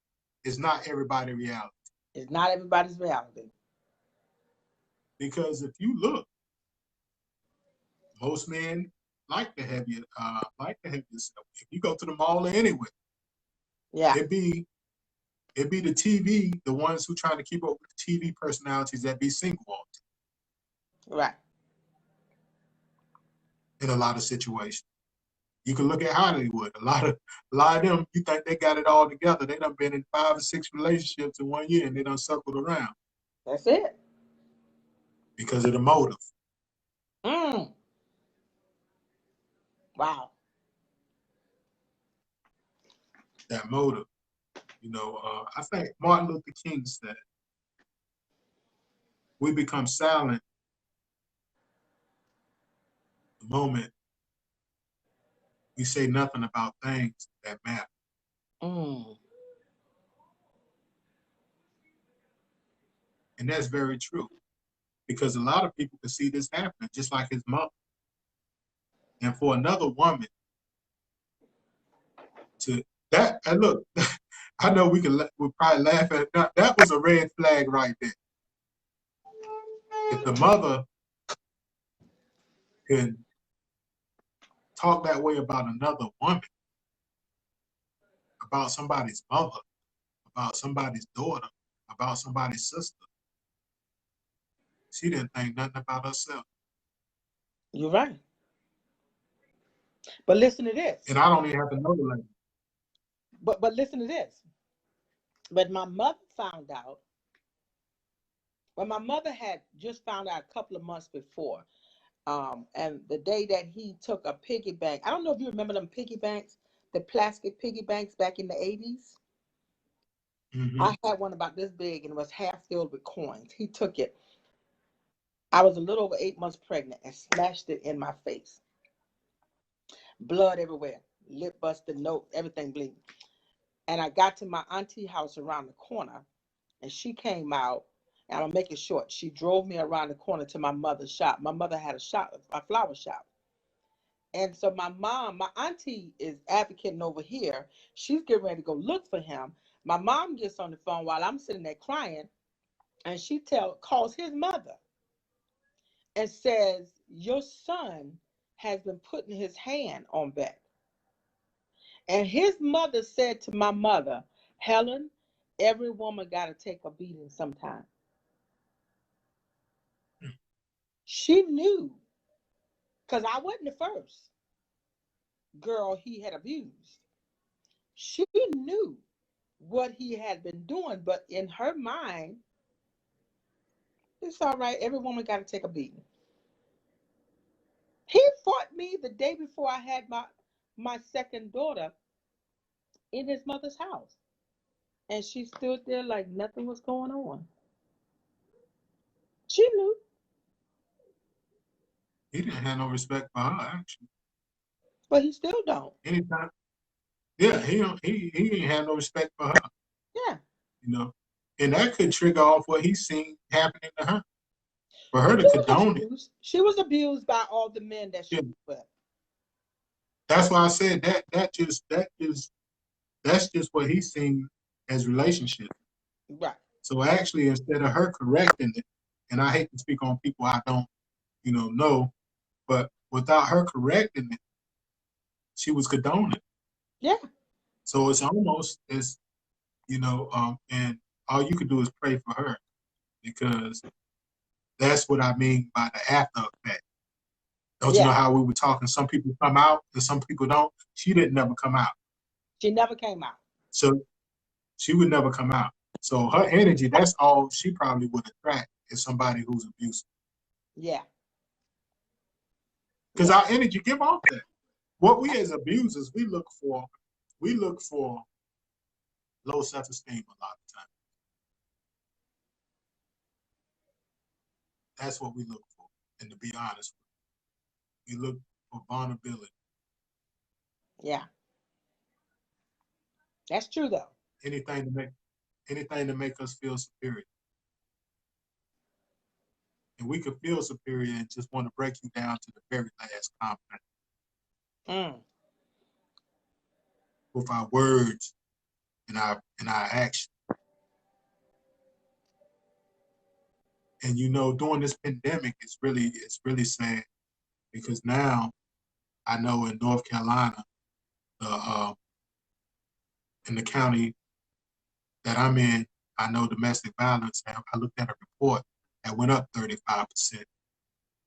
Speaker 4: is not everybody's reality.
Speaker 2: It's not everybody's reality.
Speaker 4: Because if you look, most men like to have yourself. If you go to the mall or anywhere,
Speaker 2: yeah,
Speaker 4: it'd be the TV, the ones who trying to keep up with the TV personalities that be single all the time.
Speaker 2: Right.
Speaker 4: In a lot of situations. You can look at Hollywood. A lot of them, you think they got it all together. They done been in 5 or 6 relationships in 1 year and they done circled around.
Speaker 2: That's it.
Speaker 4: Because of the motive.
Speaker 2: Wow.
Speaker 4: That motive. I think Martin Luther King said, we become silent the moment we say nothing about things that matter. And that's very true. Because a lot of people can see this happening, just like his mother. And for another woman to that, and look, I know we'll probably laugh at it. That was a red flag right there. If the mother can talk that way about another woman, about somebody's mother, about somebody's daughter, about somebody's sister, she didn't think nothing about herself.
Speaker 2: You're right. But listen to this.
Speaker 4: And I don't even have to know the language.
Speaker 2: But listen to this. But my mother found out. Well, my mother had just found out a couple of months before. And the day that he took a piggy bank, I don't know if you remember them piggy banks, the plastic piggy banks back in the 80s.
Speaker 4: Mm-hmm.
Speaker 2: I had one about this big and it was half filled with coins. He took it. I was a little over 8 months pregnant and smashed it in my face. Blood everywhere, lip busted, nose, everything bleeding. And I got to my auntie house around the corner and she came out. And I'm gonna make it short. She drove me around the corner to my mother's shop. My mother had a flower shop. And so my auntie is advocating over here. She's getting ready to go look for him. My mom gets on the phone while I'm sitting there crying, and she calls his mother. and says, your son has been putting his hand on Beck. And his mother said to my mother, Helen, every woman got to take a beating sometime. She knew, because I wasn't the first girl he had abused. She knew what he had been doing, but in her mind, it's all right. Every woman got to take a beating. He fought me the day before I had my second daughter in his mother's house. And she stood there like nothing was going on. She knew.
Speaker 4: He didn't have no respect for her, actually.
Speaker 2: But he still don't.
Speaker 4: Anytime. Yeah, he ain't have no respect for her.
Speaker 2: Yeah.
Speaker 4: You know. And that could trigger off what he's seen happening to her. For her to condone it.
Speaker 2: She was abused by all the men that she was with.
Speaker 4: That's why I said that's just what he's seen as relationship.
Speaker 2: Right.
Speaker 4: So actually, instead of her correcting it, and I hate to speak on people I don't, know, but without her correcting it, she was condoning.
Speaker 2: Yeah.
Speaker 4: So it's almost as, and all you could do is pray for her, because that's what I mean by the after effect. Don't you know how we were talking? Some people come out and some people don't. She didn't never come out.
Speaker 2: She never came out.
Speaker 4: So she would never come out. So her energy, that's all she probably would attract, is somebody who's abusive.
Speaker 2: Yeah.
Speaker 4: Because our energy give off that. What we as abusers, we look for low self-esteem a lot of times. That's what we look for. And to be honest, we look for vulnerability.
Speaker 2: Yeah. That's true though.
Speaker 4: Anything to make us feel superior. And we could feel superior and just want to break you down to the very last compliment. With our words and our action. And during this pandemic, it's really sad, because now I know in North Carolina, in the county that I'm in, I know domestic violence. I looked at a report that went up 35%.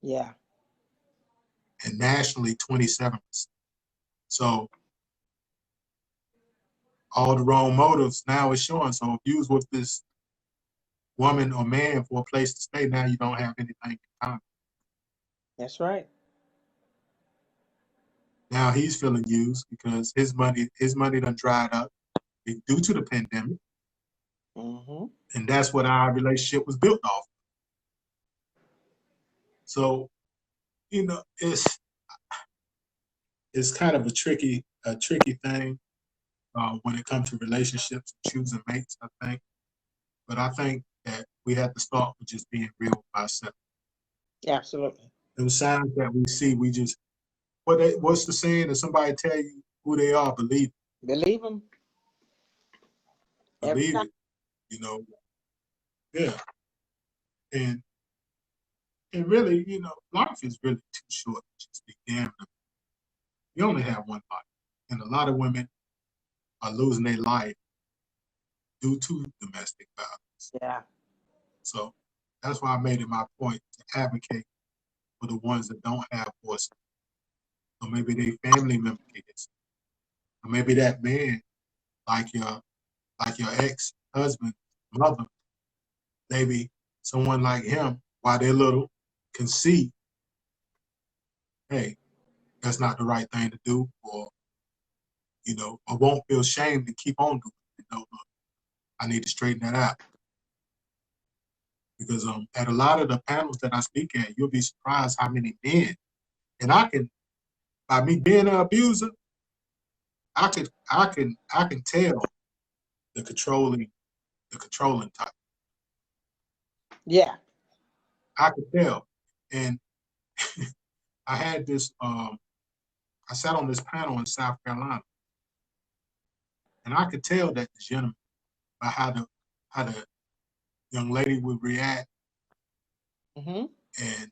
Speaker 2: Yeah.
Speaker 4: And nationally, 27%. So all the wrong motives now is showing. So if you was with this woman or man for a place to stay, now you don't have anything in common.
Speaker 2: That's right.
Speaker 4: Now he's feeling used because his money done dried up due to the pandemic.
Speaker 2: Mm-hmm.
Speaker 4: And that's what our relationship was built off. So, it's kind of a tricky thing when it comes to relationships, choosing mates, I think. But I think that we have to start with just being real with ourselves.
Speaker 2: Absolutely.
Speaker 4: The signs that we see, we just, what's the saying? If somebody tell you who they are, believe it.
Speaker 2: Believe them.
Speaker 4: Believe it. Yeah. And really, life is really too short to just be gambling. You only have one life. And a lot of women are losing their life due to domestic violence.
Speaker 2: Yeah.
Speaker 4: So that's why I made it my point to advocate for the ones that don't have voices. Or maybe their family member kids. Or maybe that man, like your ex-husband, mother, maybe someone like him, while they're little, can see, hey, that's not the right thing to do, or or won't feel shame to keep on doing it. I need to straighten that out. Because at a lot of the panels that I speak at, you'll be surprised how many men, and by me being an abuser, I can tell the controlling type.
Speaker 2: Yeah.
Speaker 4: I could tell. And I had this, I sat on this panel in South Carolina, and I could tell that the gentleman, by how the young lady would react,
Speaker 2: mm-hmm.
Speaker 4: and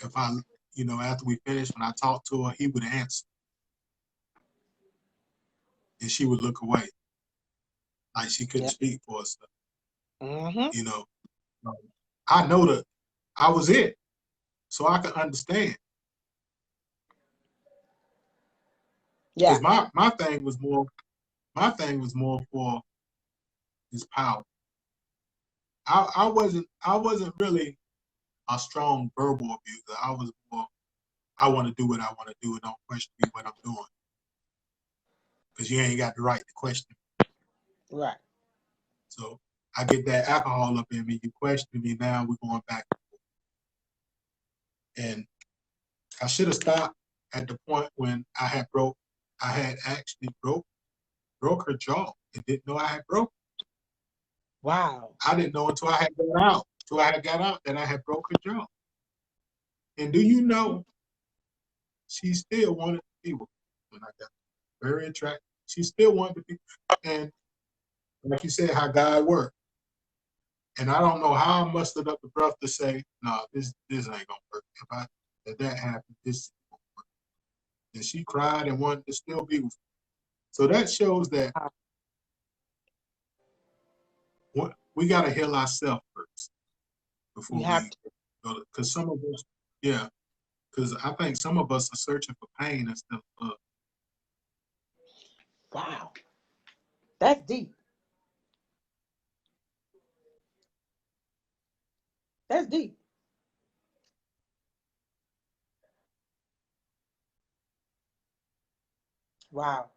Speaker 4: if I, after we finished, when I talked to her, he would answer, and she would look away, like she couldn't
Speaker 2: Yeah.
Speaker 4: speak for herself.
Speaker 2: Mm-hmm.
Speaker 4: I know that I was it, so I could understand.
Speaker 2: Yeah.
Speaker 4: Because my thing was more for his power. I wasn't really a strong verbal abuser. I was more, I want to do what I want to do and don't question me what I'm doing. Because you ain't got the right to question me.
Speaker 2: Right.
Speaker 4: So I get that alcohol up in me. You question me, now we're going back and forth. And I should have stopped at the point when I had actually broke her jaw and didn't know I had broke.
Speaker 2: Wow.
Speaker 4: I didn't know until I had got out. That I had broke her jaw. And do you know, she still wanted to be with me when I got very attractive. She still wanted to be, and like you said, how God worked. And I don't know how I mustered up the breath to say, no, this ain't gonna work. If that happened, this ain't gonna work. And she cried and wanted to still be with me. So that shows that we gotta heal ourselves first
Speaker 2: You
Speaker 4: before
Speaker 2: have
Speaker 4: we
Speaker 2: to.
Speaker 4: go to, because some of us, yeah, because I think some of us are searching for pain instead of love.
Speaker 2: Wow. That's deep. That's deep. Wow.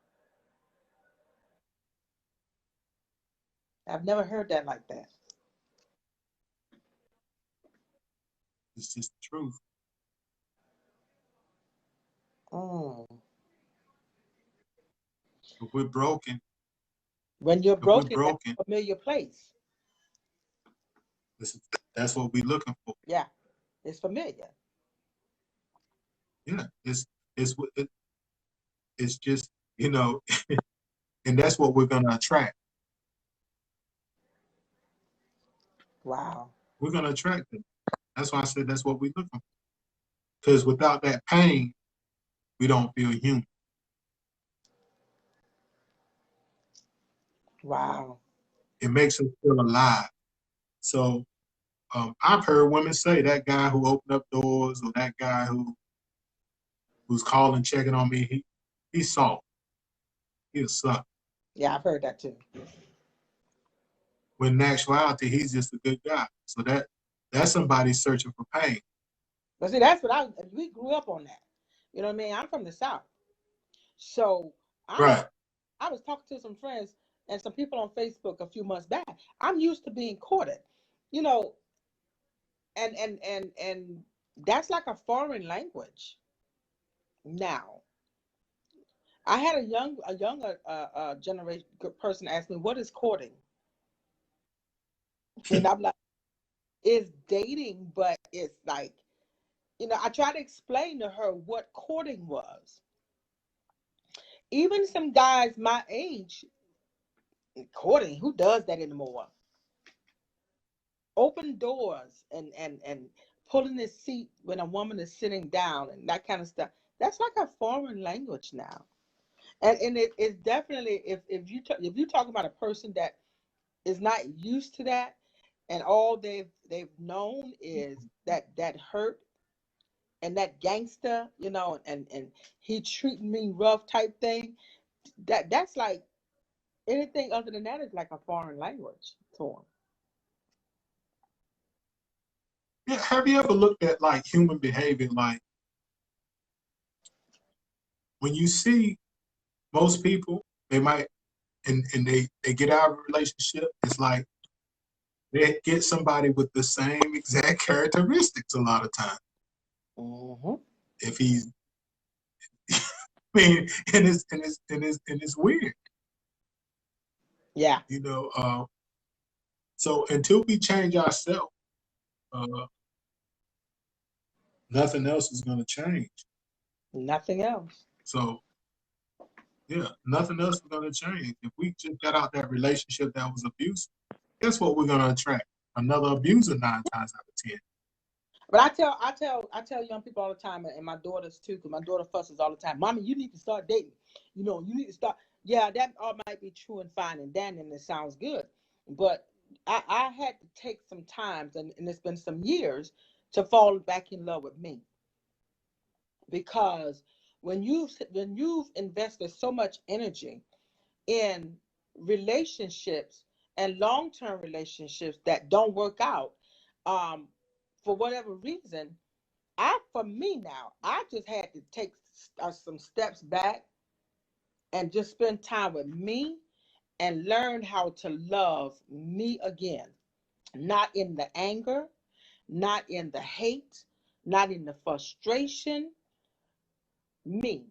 Speaker 2: I've never heard that like that.
Speaker 4: It's just the truth.
Speaker 2: Mm.
Speaker 4: If we're broken,
Speaker 2: When you're
Speaker 4: if we're
Speaker 2: broken, that's
Speaker 4: broken,
Speaker 2: a familiar place.
Speaker 4: that's what we're looking for.
Speaker 2: Yeah. It's familiar.
Speaker 4: Yeah, it's it's just and that's what we're gonna attract.
Speaker 2: Wow.
Speaker 4: We're gonna attract them. That's why I said that's what we're looking for. Because without that pain, we don't feel human.
Speaker 2: Wow.
Speaker 4: It makes us feel alive. So I've heard women say that guy who opened up doors or that guy who's calling, checking on me, he's soft. He'll suck.
Speaker 2: Yeah, I've heard that too.
Speaker 4: When in actuality, he's just a good guy. So that's somebody searching for pain.
Speaker 2: But see, that's what we grew up on that. You know what I mean? I'm from the South. So I'm
Speaker 4: Right.
Speaker 2: I was talking to some friends and some people on Facebook a few months back. I'm used to being courted. You know, and that's like a foreign language now. I had a younger generation person ask me, "What is courting?" And I'm like, "It's dating, but it's like, I try to explain to her what courting was. Even some guys my age, courting, who does that anymore? Open doors and pulling the seat when a woman is sitting down and that kind of stuff. That's like a foreign language now. And it's definitely, if you talk about a person that is not used to that, and all they've known is that hurt and that gangster, and he treating me rough type thing. That's like, anything other than that is like a foreign language to him.
Speaker 4: Yeah, have you ever looked at like human behavior? Like when you see most people, they might and they get out of a relationship, it's like they get somebody with the same exact characteristics a lot of times.
Speaker 2: Mm-hmm.
Speaker 4: If he's, I mean, and it's weird,
Speaker 2: Yeah,
Speaker 4: you know. So until we change ourselves, uh, nothing else is going to change.
Speaker 2: nothing else.
Speaker 4: So yeah, nothing else is going to change. If we just got out that relationship that was abusive, guess what we're going to attract? Another abuser 9 times out of 10.
Speaker 2: But I tell young people all the time, and my daughters too, because my daughter fusses all the time. Mommy, you need to start dating. You need to start. Yeah, that all might be true and fine and dandy, and it sounds good. But I had to take some time, and it's been some years to fall back in love with me, because when you've invested so much energy in relationships and long-term relationships that don't work out, um, for whatever reason, for me now, I just had to take some steps back and just spend time with me and learn how to love me again. Not in the anger, not in the hate, not in the frustration, me.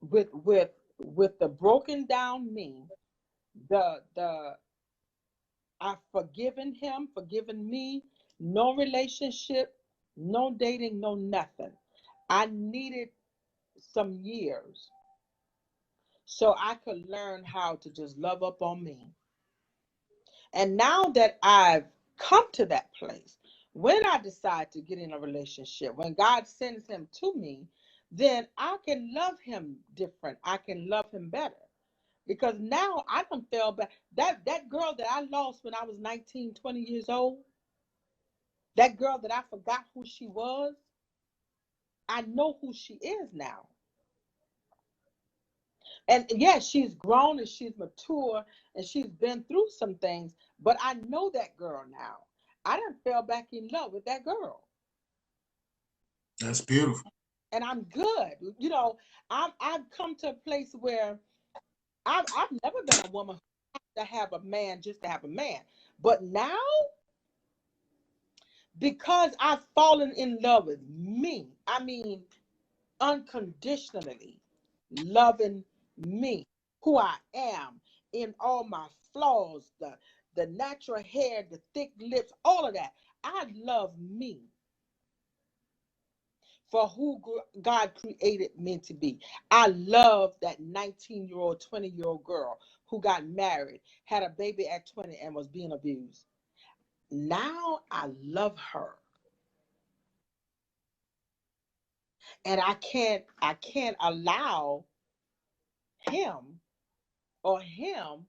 Speaker 2: With the broken down me, the I've forgiven him, forgiven me, no relationship, no dating, no nothing. I needed some years so I could learn how to just love up on me. And now that I've come to that place, when I decide to get in a relationship, when God sends him to me, then I can love him different. I can love him better. Because now I don't feel bad. That girl that I lost when I was 19, 20 years old, that girl that I forgot who she was, I know who she is now. And yes, she's grown and she's mature and she's been through some things, but I know that girl now. I done fell back in love with that girl.
Speaker 4: That's beautiful.
Speaker 2: And I'm good. I've come to a place where I've never been a woman to have a man just to have a man. But now, because I've fallen in love with me, I mean, unconditionally loving me, who I am, in all my flaws, the natural hair, the thick lips, all of that. I love me for who God created me to be. I love that 19-year-old, 20-year-old girl who got married, had a baby at 20 and was being abused. Now I love her. And I can't allow him or him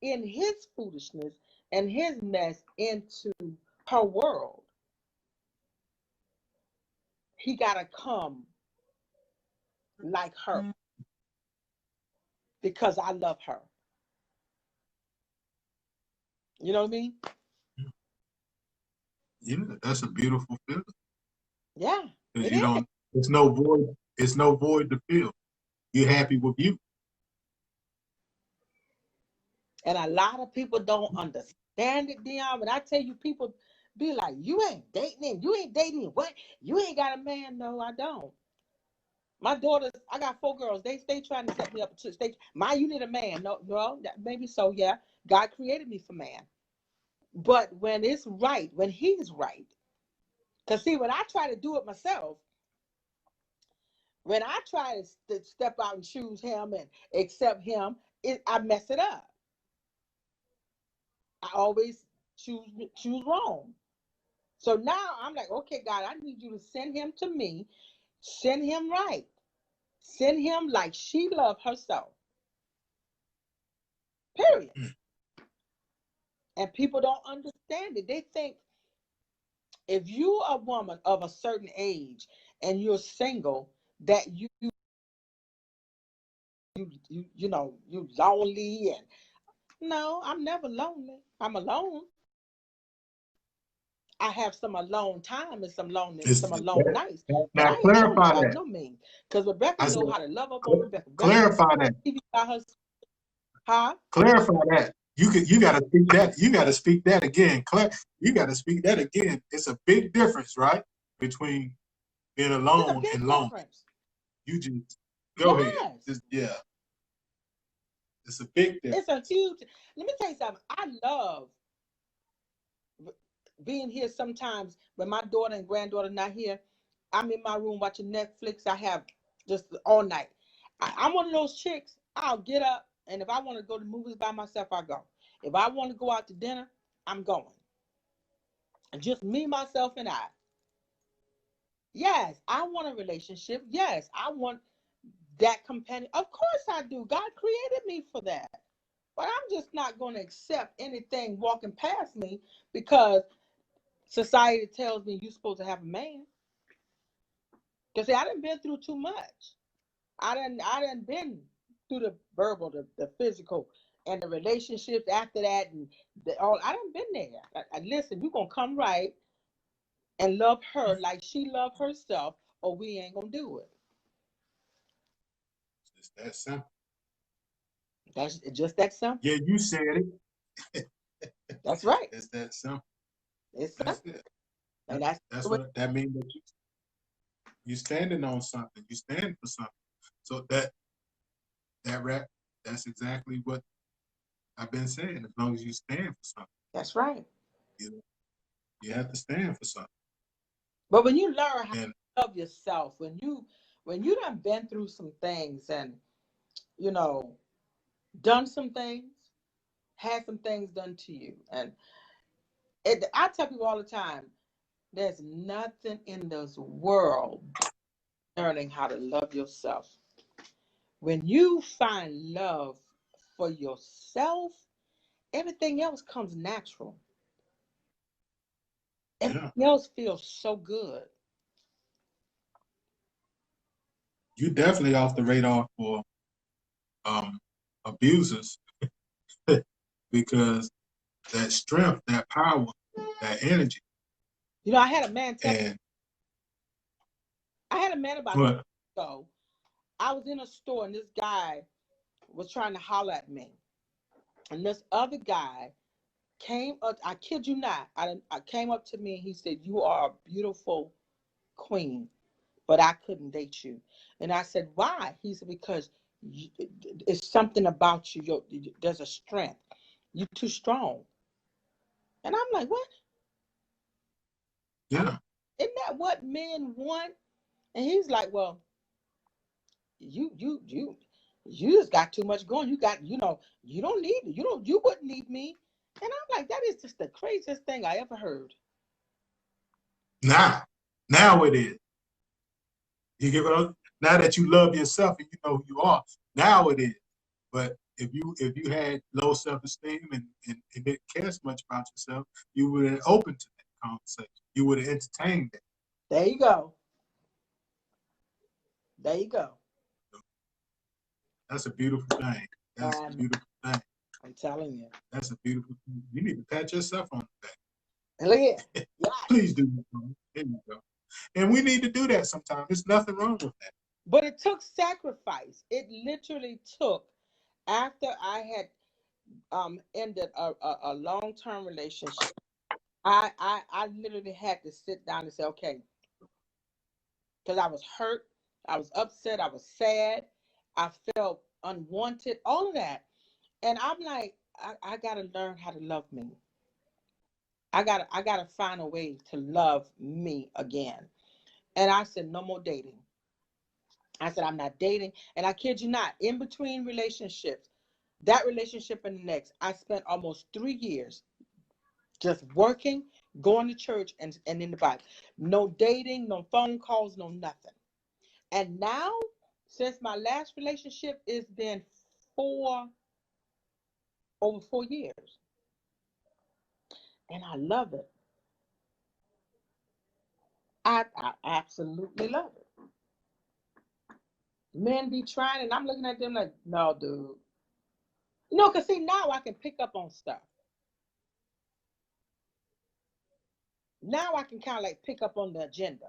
Speaker 2: in his foolishness and his mess into her world. He got to come like her because I love her. You know what I mean?
Speaker 4: Yeah, that's a beautiful feeling.
Speaker 2: Yeah,
Speaker 4: Because
Speaker 2: it
Speaker 4: you
Speaker 2: is.
Speaker 4: don't, it's no void to fill. You're happy with you.
Speaker 2: And a lot of people don't understand it, Dion. But I tell you, people be like, you ain't dating. You ain't dating. What? You ain't got a man. No, I don't. My daughters, I got 4 girls. They stay trying to set me up. You need a man. No, well, maybe so, yeah. God created me for man. But when it's right, when he's right, because see, when I try to do it myself, when I try to step out and choose him and accept him, I mess it up. I always choose wrong. So now I'm like, okay, God, I need you to send him to me. Send him right. Send him like she loved herself. Period. And people don't understand it. They think if you're a woman of a certain age and you're single, that you lonely. And no, I'm never lonely. I'm alone. I have some alone time and some
Speaker 4: It's,
Speaker 2: alone nights, but
Speaker 4: now
Speaker 2: I ain't lonely
Speaker 4: clarify
Speaker 2: by
Speaker 4: that.
Speaker 2: no means. Because Rebecca
Speaker 4: I said,
Speaker 2: know how to love up on Rebecca. Rebecca
Speaker 4: clarify that.
Speaker 2: TV by her, huh?
Speaker 4: Clarify that. You got to speak that. You got to speak that again. You got to speak that again. It's a big difference, right, between being
Speaker 2: It's a
Speaker 4: alone
Speaker 2: big
Speaker 4: and lonely.
Speaker 2: difference.
Speaker 4: You just go ahead.
Speaker 2: Yes.
Speaker 4: Yeah, it's a big difference.
Speaker 2: It's a huge. Let me tell you something. I love being here sometimes when my daughter and granddaughter not here. I'm in my room watching Netflix. I have just all night. I'm one of those chicks. I'll get up, and if I want to go to movies by myself, I go. If I want to go out to dinner, I'm going. Just me, myself, and I. Yes, I want a relationship. Yes, I want that companion. Of course I do. God created me for that. But I'm just not going to accept anything walking past me because society tells me you're supposed to have a man. Because I done been through too much. I done been through the verbal, the physical, and the relationships after that, and all. I done been there. Listen, we're gonna come right and love her like she loved herself, or we ain't gonna do it.
Speaker 4: It's that simple.
Speaker 2: That's just that simple.
Speaker 4: Yeah, you said it.
Speaker 2: That's right.
Speaker 4: It's that simple.
Speaker 2: It's
Speaker 4: That's
Speaker 2: simple.
Speaker 4: it.
Speaker 2: And that's
Speaker 4: What that means, that you standing on something. You stand for something. So that's exactly what I've been saying. As long as you stand for something,
Speaker 2: that's right.
Speaker 4: you have to stand for something.
Speaker 2: But when you learn how to love yourself, when you done been through some things and you know done some things, had some things done to you, and I tell people all the time, there's nothing in this world learning how to love yourself. When you find love for yourself, everything else comes natural. Everything else feels so good.
Speaker 4: You definitely off the radar for abusers because that strength, that power, that energy.
Speaker 2: You know, I had a man about
Speaker 4: what?
Speaker 2: ago. I was in a store and this guy was trying to holler at me. And this other guy came up, I kid you not, I came up to me and he said, "You are a beautiful queen, but I couldn't date you." And I said, "Why?" He said, "Because it's something about you. There's a strength. You're too strong." And I'm like, "What?"
Speaker 4: Yeah.
Speaker 2: Isn't that what men want? And he's like, "Well, you just got too much going. You got, you don't need it. You wouldn't need me." And I'm like, that is just the craziest thing I ever heard.
Speaker 4: Now it is. You get what I'm, now that you love yourself and you know who you are, now it is. But if you had low self-esteem and didn't care as much about yourself, you would have opened to that conversation. You would have entertained it.
Speaker 2: There you go. There you go.
Speaker 4: That's a beautiful thing. That's a beautiful thing.
Speaker 2: I'm telling you.
Speaker 4: That's a beautiful thing. You need to pat yourself on the back.
Speaker 2: And look here. Yeah.
Speaker 4: Please do that. There you go. And we need to do that sometimes. There's nothing wrong with that.
Speaker 2: But it took sacrifice. It literally took, after I had ended a long-term relationship, I literally had to sit down and say, okay, because I was hurt, I was upset, I was sad, I felt unwanted, all of that. And I'm like, I gotta learn how to love me. I gotta find a way to love me again. And I said, no more dating. I said, I'm not dating. And I kid you not, in between relationships, that relationship and the next, I spent almost 3 years just working, going to church, and in the Bible. No dating, no phone calls, no nothing. And now, since my last relationship, it's been over 4 years. And I love it. I absolutely love it. Men be trying, and I'm looking at them like, no, dude. No, because see, now I can pick up on stuff. Now I can kind of like pick up on the agenda.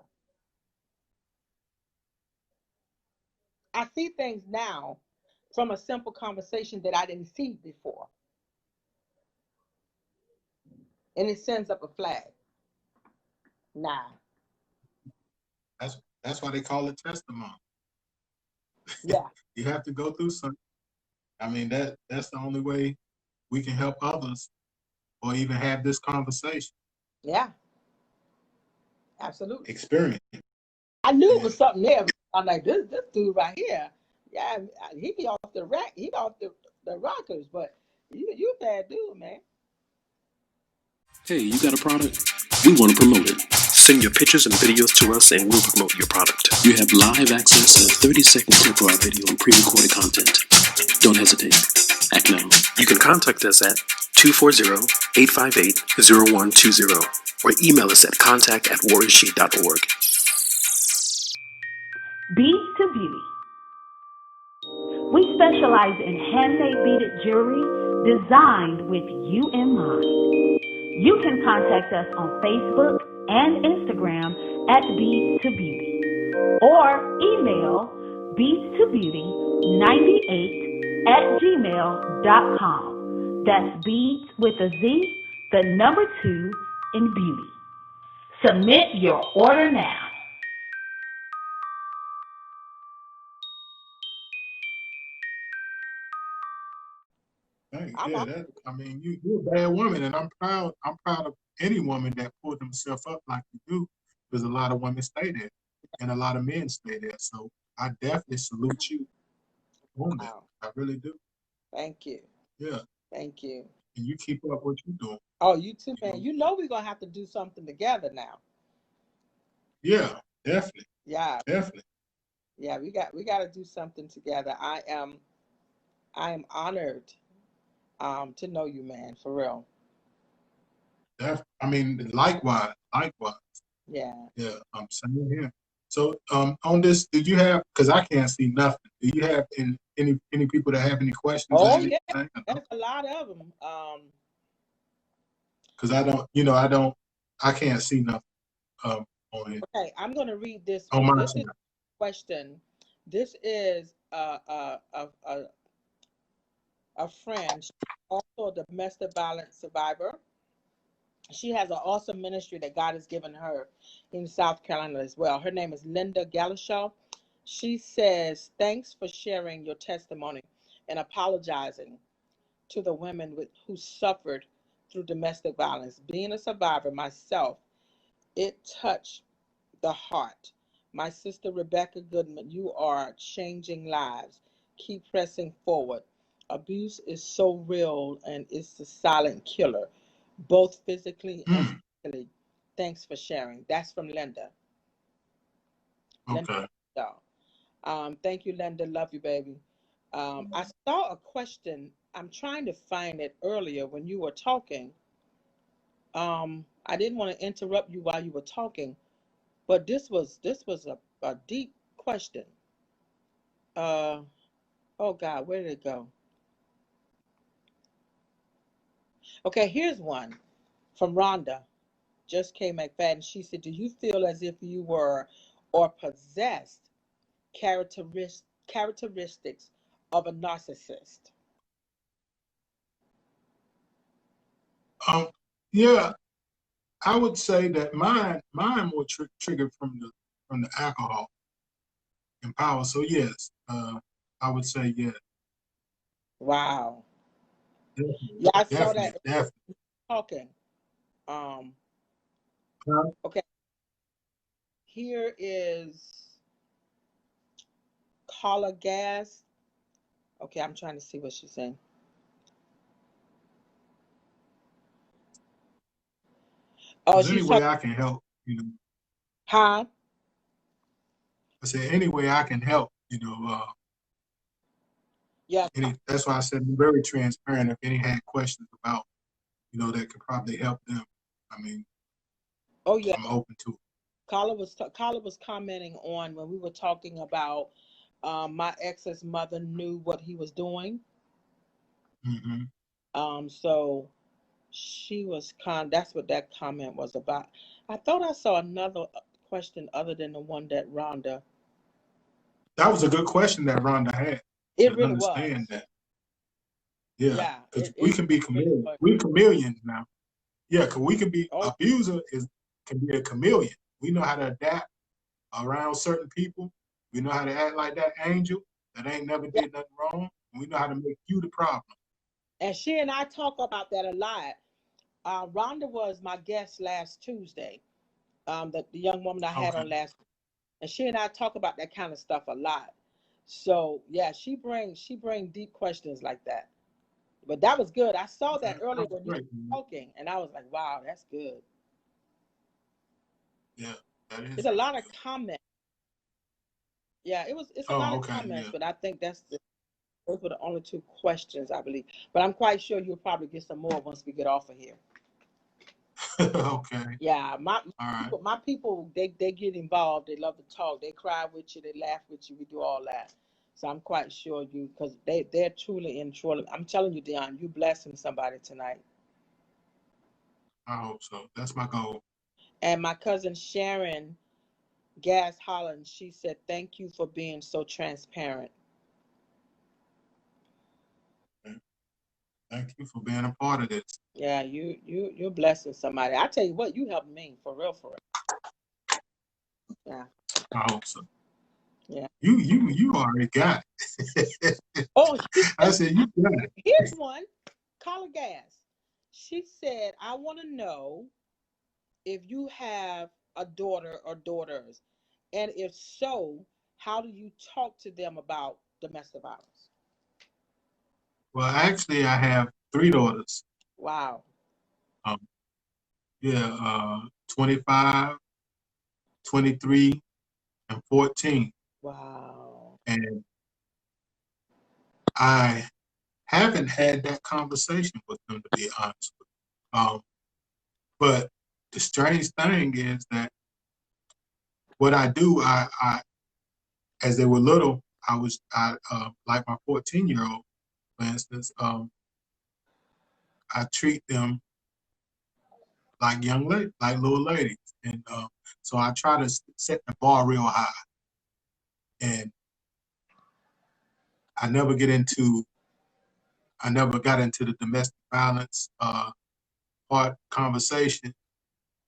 Speaker 2: I see things now from a simple conversation that I didn't see before. And it sends up a flag. Nah.
Speaker 4: That's why they call it testimony.
Speaker 2: Yeah.
Speaker 4: You have to go through something. I mean, that's the only way we can help others or even have this conversation.
Speaker 2: Yeah. Absolutely.
Speaker 4: Experience.
Speaker 2: I knew it was something there. I'm like, this dude right here. Yeah, he be off the rack. He off the rockers, but you a bad dude, man.
Speaker 1: Hey, you got a product? We want to promote it. Send your pictures and videos to us and we'll promote your product. You have live access to 30-second clip of our video and pre-recorded content. Don't hesitate. Act now. You can contact us at 240-858-0120 or email us at contact@WarriorShe.org.
Speaker 3: Beads to Beauty. We specialize in handmade beaded jewelry designed with you in mind. You can contact us on Facebook and Instagram at Beads to Beauty or email beads2beauty98@gmail.com. That's beads with a Z, the number 2 in beauty. Submit your order now.
Speaker 4: Hey, yeah, you're a bad woman, and I'm proud. I'm proud of any woman that pulled themselves up like you do, because a lot of women stay there, and a lot of men stay there. So I definitely salute you on that.
Speaker 2: Wow.
Speaker 4: I really do.
Speaker 2: Thank you.
Speaker 4: Yeah.
Speaker 2: Thank you.
Speaker 4: And you keep up what you're doing.
Speaker 2: Oh, you too, man. You know we're gonna have to do something together now.
Speaker 4: Yeah, definitely.
Speaker 2: Yeah.
Speaker 4: Definitely.
Speaker 2: Yeah, we got to do something together. I am honored to know you, man, for real.
Speaker 4: Likewise.
Speaker 2: Yeah.
Speaker 4: Yeah, I'm saying here. So, on this, did you have? Because I can't see nothing. Do you have any people that have any questions?
Speaker 2: Oh yeah, there's a lot of them.
Speaker 4: Because I can't see nothing on here.
Speaker 2: Okay, I'm gonna read this
Speaker 4: On
Speaker 2: one.
Speaker 4: my
Speaker 2: This
Speaker 4: side.
Speaker 2: is a question. This is a friend, she's also a domestic violence survivor. She has an awesome ministry that God has given her in South Carolina as well. Her name is Linda Galashaw. She says, thanks for sharing your testimony and apologizing to the women who suffered through domestic violence. Being a survivor myself, it touched the heart. My sister Rebecca Goodman, you are changing lives. Keep pressing forward. Abuse is so real and it's the silent killer, both physically and mentally. Thanks for sharing. That's from Linda.
Speaker 4: Okay.
Speaker 2: Linda. Thank you, Linda. Love you, baby. I saw a question. I'm trying to find it earlier when you were talking. I didn't want to interrupt you while you were talking, but this was a deep question. Oh God, where did it go? Okay, here's one from Rhonda. Just came back fat, and she said, "Do you feel as if you were or possessed characteristics of a narcissist?"
Speaker 4: Yeah, I would say that mine were triggered from the alcohol and power. So yes, I would say yes.
Speaker 2: Wow.
Speaker 4: Definitely,
Speaker 2: Yeah, I saw
Speaker 4: definitely,
Speaker 2: that
Speaker 4: definitely.
Speaker 2: talking. Um,
Speaker 4: Huh?
Speaker 2: okay, here is Carla Gas. Okay, I'm trying to see what she's saying. Oh,
Speaker 4: Is there any
Speaker 2: she's
Speaker 4: way
Speaker 2: talking.
Speaker 4: I can help?
Speaker 2: Huh?
Speaker 4: I said any way I can help.
Speaker 2: Yeah.
Speaker 4: That's why I said I'm very transparent. If any had questions about, that could probably help them.
Speaker 2: Oh yeah.
Speaker 4: I'm open to it.
Speaker 2: Carla was commenting on when we were talking about my ex's mother knew what he was doing.
Speaker 4: Mm-hmm.
Speaker 2: So she was that's what that comment was about. I thought I saw another question other than the one that Rhonda.
Speaker 4: That was a good question that Rhonda had.
Speaker 2: It
Speaker 4: To
Speaker 2: really
Speaker 4: understand
Speaker 2: was.
Speaker 4: that, yeah,
Speaker 2: Yeah,
Speaker 4: because we
Speaker 2: it
Speaker 4: can be
Speaker 2: really
Speaker 4: chameleons.
Speaker 2: was.
Speaker 4: We chameleons now. Yeah, because we can be
Speaker 2: Oh,
Speaker 4: can be a chameleon. We know how to adapt around certain people. We know how to act like that angel that ain't never
Speaker 2: yeah.
Speaker 4: did nothing wrong. And we know how to make you the problem.
Speaker 2: And she and I talk about that a lot. Rhonda was my guest last Tuesday. The young woman I had
Speaker 4: Okay.
Speaker 2: on last, and she and I talk about that kind of stuff a lot. So yeah, she bring deep questions like that. But that was good. I saw that
Speaker 4: That
Speaker 2: earlier
Speaker 4: was
Speaker 2: when you
Speaker 4: great,
Speaker 2: were
Speaker 4: man.
Speaker 2: talking, and I was like, wow, that's good.
Speaker 4: Yeah, that is
Speaker 2: It's a lot of
Speaker 4: good.
Speaker 2: comments. Yeah, it's a lot
Speaker 4: Oh,
Speaker 2: of
Speaker 4: okay,
Speaker 2: comments,
Speaker 4: yeah.
Speaker 2: but I think those were the only two questions, I believe. But I'm quite sure you'll probably get some more once we get off of here.
Speaker 4: Okay,
Speaker 2: Yeah,
Speaker 4: all right.
Speaker 2: my people, they get involved. They love to talk. They cry with you. They laugh with you. We do all that. So I'm quite sure you, because they're truly in trouble. I'm telling you, Dion, you blessing somebody tonight.
Speaker 4: I hope so. That's my goal.
Speaker 2: And my cousin Sharon Gas Holland, she said, "Thank you for being so transparent."
Speaker 4: Okay. Thank you for being a part of this.
Speaker 2: Yeah, you're blessing somebody. I tell you what, you helped me for real, for real. Yeah,
Speaker 4: I hope so.
Speaker 2: yeah.
Speaker 4: You already got it.
Speaker 2: Oh,
Speaker 4: I said you got it.
Speaker 2: here's one. Carla Gas. She said, "I want to know if you have a daughter or daughters, and if so, how do you talk to them about domestic violence?"
Speaker 4: Well, actually, I have three daughters.
Speaker 2: Wow.
Speaker 4: Um, yeah, 25, 23, and 14.
Speaker 2: Wow.
Speaker 4: And I haven't had that conversation with them, to be honest with you. But the strange thing is that what I do, as they were little, like my 14-year-old, for instance, I treat them like like little ladies. And so I try to set the bar real high. And I never get into, I never got into the domestic violence part conversation,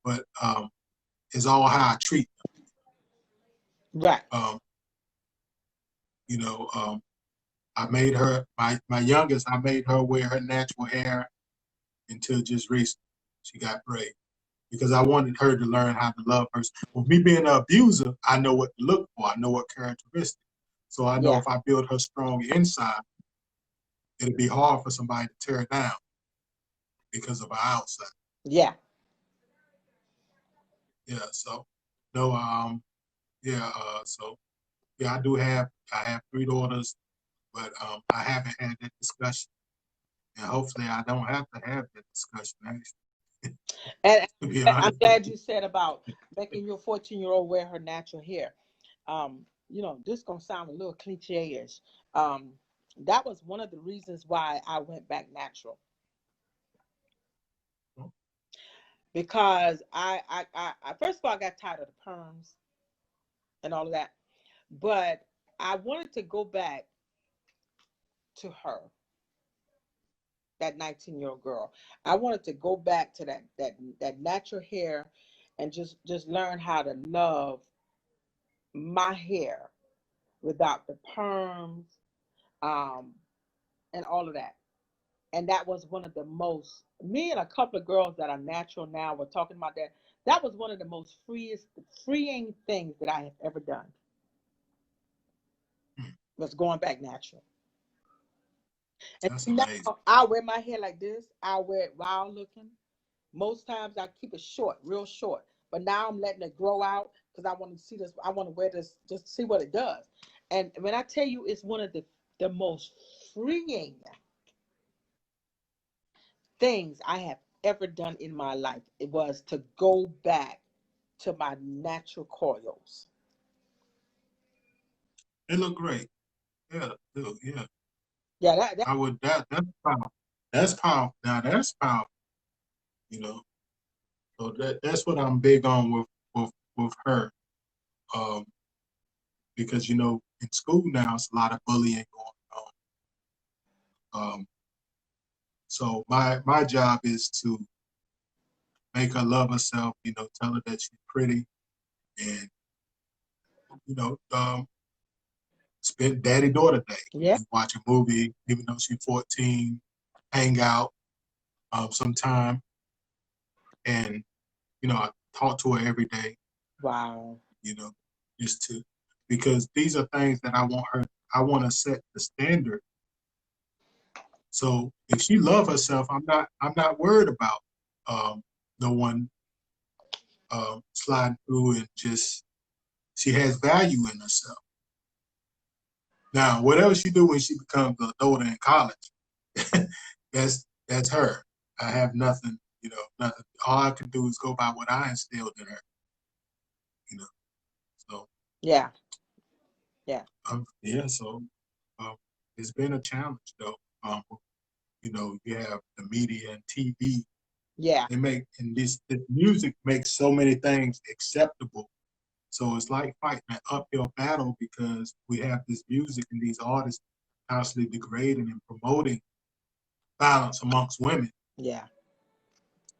Speaker 4: but it's all how I treat
Speaker 2: Right.
Speaker 4: them. You know, I made her, my youngest, I made her wear her natural hair until just recently. She got braids because I wanted her to learn how to love herself. With me being an abuser, I know what to look for. I know what characteristics. So I know
Speaker 2: Yeah.
Speaker 4: if I build her strong inside, it'll be hard for somebody to tear her down because of her outside.
Speaker 2: Yeah.
Speaker 4: Yeah. So no. Yeah. So yeah, I have three daughters, but I haven't had that discussion, and hopefully I don't have to have that discussion. Actually,
Speaker 2: And
Speaker 4: to be
Speaker 2: I'm
Speaker 4: honest with
Speaker 2: glad you said about making your 14-year-old wear her natural hair. This gonna sound a little cliche-ish. Um, that was one of the reasons why I went back natural,
Speaker 4: you.
Speaker 2: because I first of all I got tired of the perms and all of that, but I wanted to go back to her, that 19-year-old girl. I wanted to go back to that natural hair, and just learn how to love my hair without the perms, um, and all of that. And that was one of the most, me and a couple of girls that are natural now were talking about that. That was one of the most freeing things that I have ever done, was going back natural. And
Speaker 4: That's
Speaker 2: now
Speaker 4: amazing.
Speaker 2: I wear my hair like this. I wear it wild looking. Most times I keep it short, real short. But now I'm letting it grow out because I want to see this. I want to wear this just to see what it does. And when I tell you, it's one of the most freeing things I have ever done in my life. It was to go back to my natural coils.
Speaker 4: It looked great. Yeah, dude, yeah.
Speaker 2: Yeah, that
Speaker 4: I would that's powerful. That's powerful. Now that's powerful, you know. So that's what I'm big on with her. Um, because in school now it's a lot of bullying going on. So my job is to make her love herself, tell her that she's pretty and you know, um, spend daddy daughter day.
Speaker 2: yeah,
Speaker 4: Watch a movie, even though she's 14, hang out sometime and I talk to her every day,
Speaker 2: wow.
Speaker 4: you know, just to because these are things that I want to set the standard. So if she love herself, I'm not worried about no one sliding through, and just she has value in herself. Now, whatever she do when she becomes an adult in college, that's her. I have nothing, nothing. All I can do is go by what I instilled in her, So
Speaker 2: Yeah.
Speaker 4: So it's been a challenge though. You have the media and TV.
Speaker 2: Yeah.
Speaker 4: And this music makes so many things acceptable. So it's like fighting an uphill battle because we have this music and these artists constantly degrading and promoting violence amongst women.
Speaker 2: Yeah.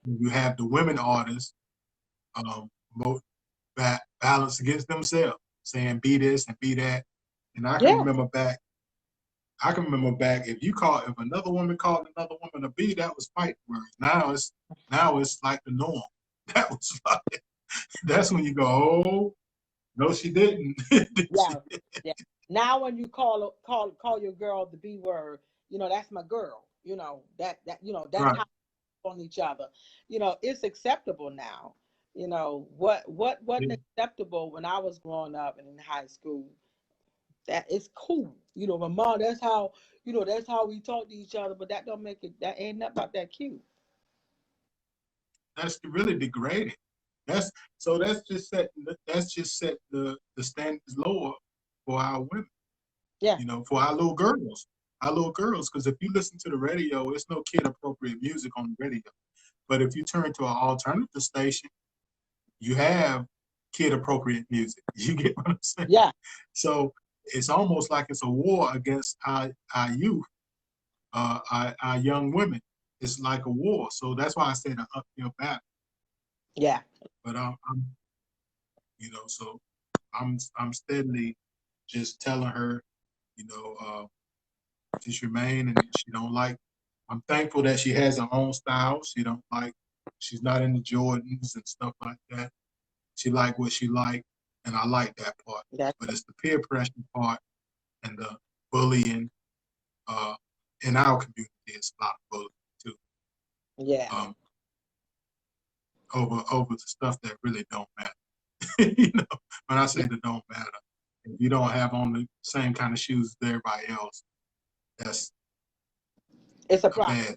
Speaker 4: You have the women artists promote violence against themselves, saying be this and be that. And I can remember back if another woman called another woman a B, that was fight words. Now it's like the norm. That was like, that's when you go, oh no, she didn't.
Speaker 2: Yeah. Now when you call your girl the B word, that's my girl. That's
Speaker 4: right.
Speaker 2: how we on each other. It's acceptable now. What wasn't acceptable when I was growing up and in high school. That is cool. My mom, that's how we talk to each other, but that don't make it, that ain't nothing about that cute.
Speaker 4: That's really degrading. That's just set the standards lower for our women.
Speaker 2: Yeah.
Speaker 4: For our little girls. Because if you listen to the radio, it's no kid appropriate music on the radio. But if you turn to an alternative station, you have kid appropriate music. You get what I'm saying?
Speaker 2: Yeah.
Speaker 4: So it's almost like it's a war against our youth, our young women. It's like a war. So that's why I said an uphill battle.
Speaker 2: Yeah.
Speaker 4: But so I'm steadily just telling her, just remain, and she don't like. I'm thankful that she has her own style. She's not into Jordans and stuff like that. She like what she like, and I like that part. But it's the peer pressure part and the bullying. In our community, it's a lot of bullying too.
Speaker 2: Yeah.
Speaker 4: Over the stuff that really don't matter. When I say that don't matter, if you don't have on the same kind of shoes as everybody else,
Speaker 2: it's a problem.
Speaker 4: Bad thing.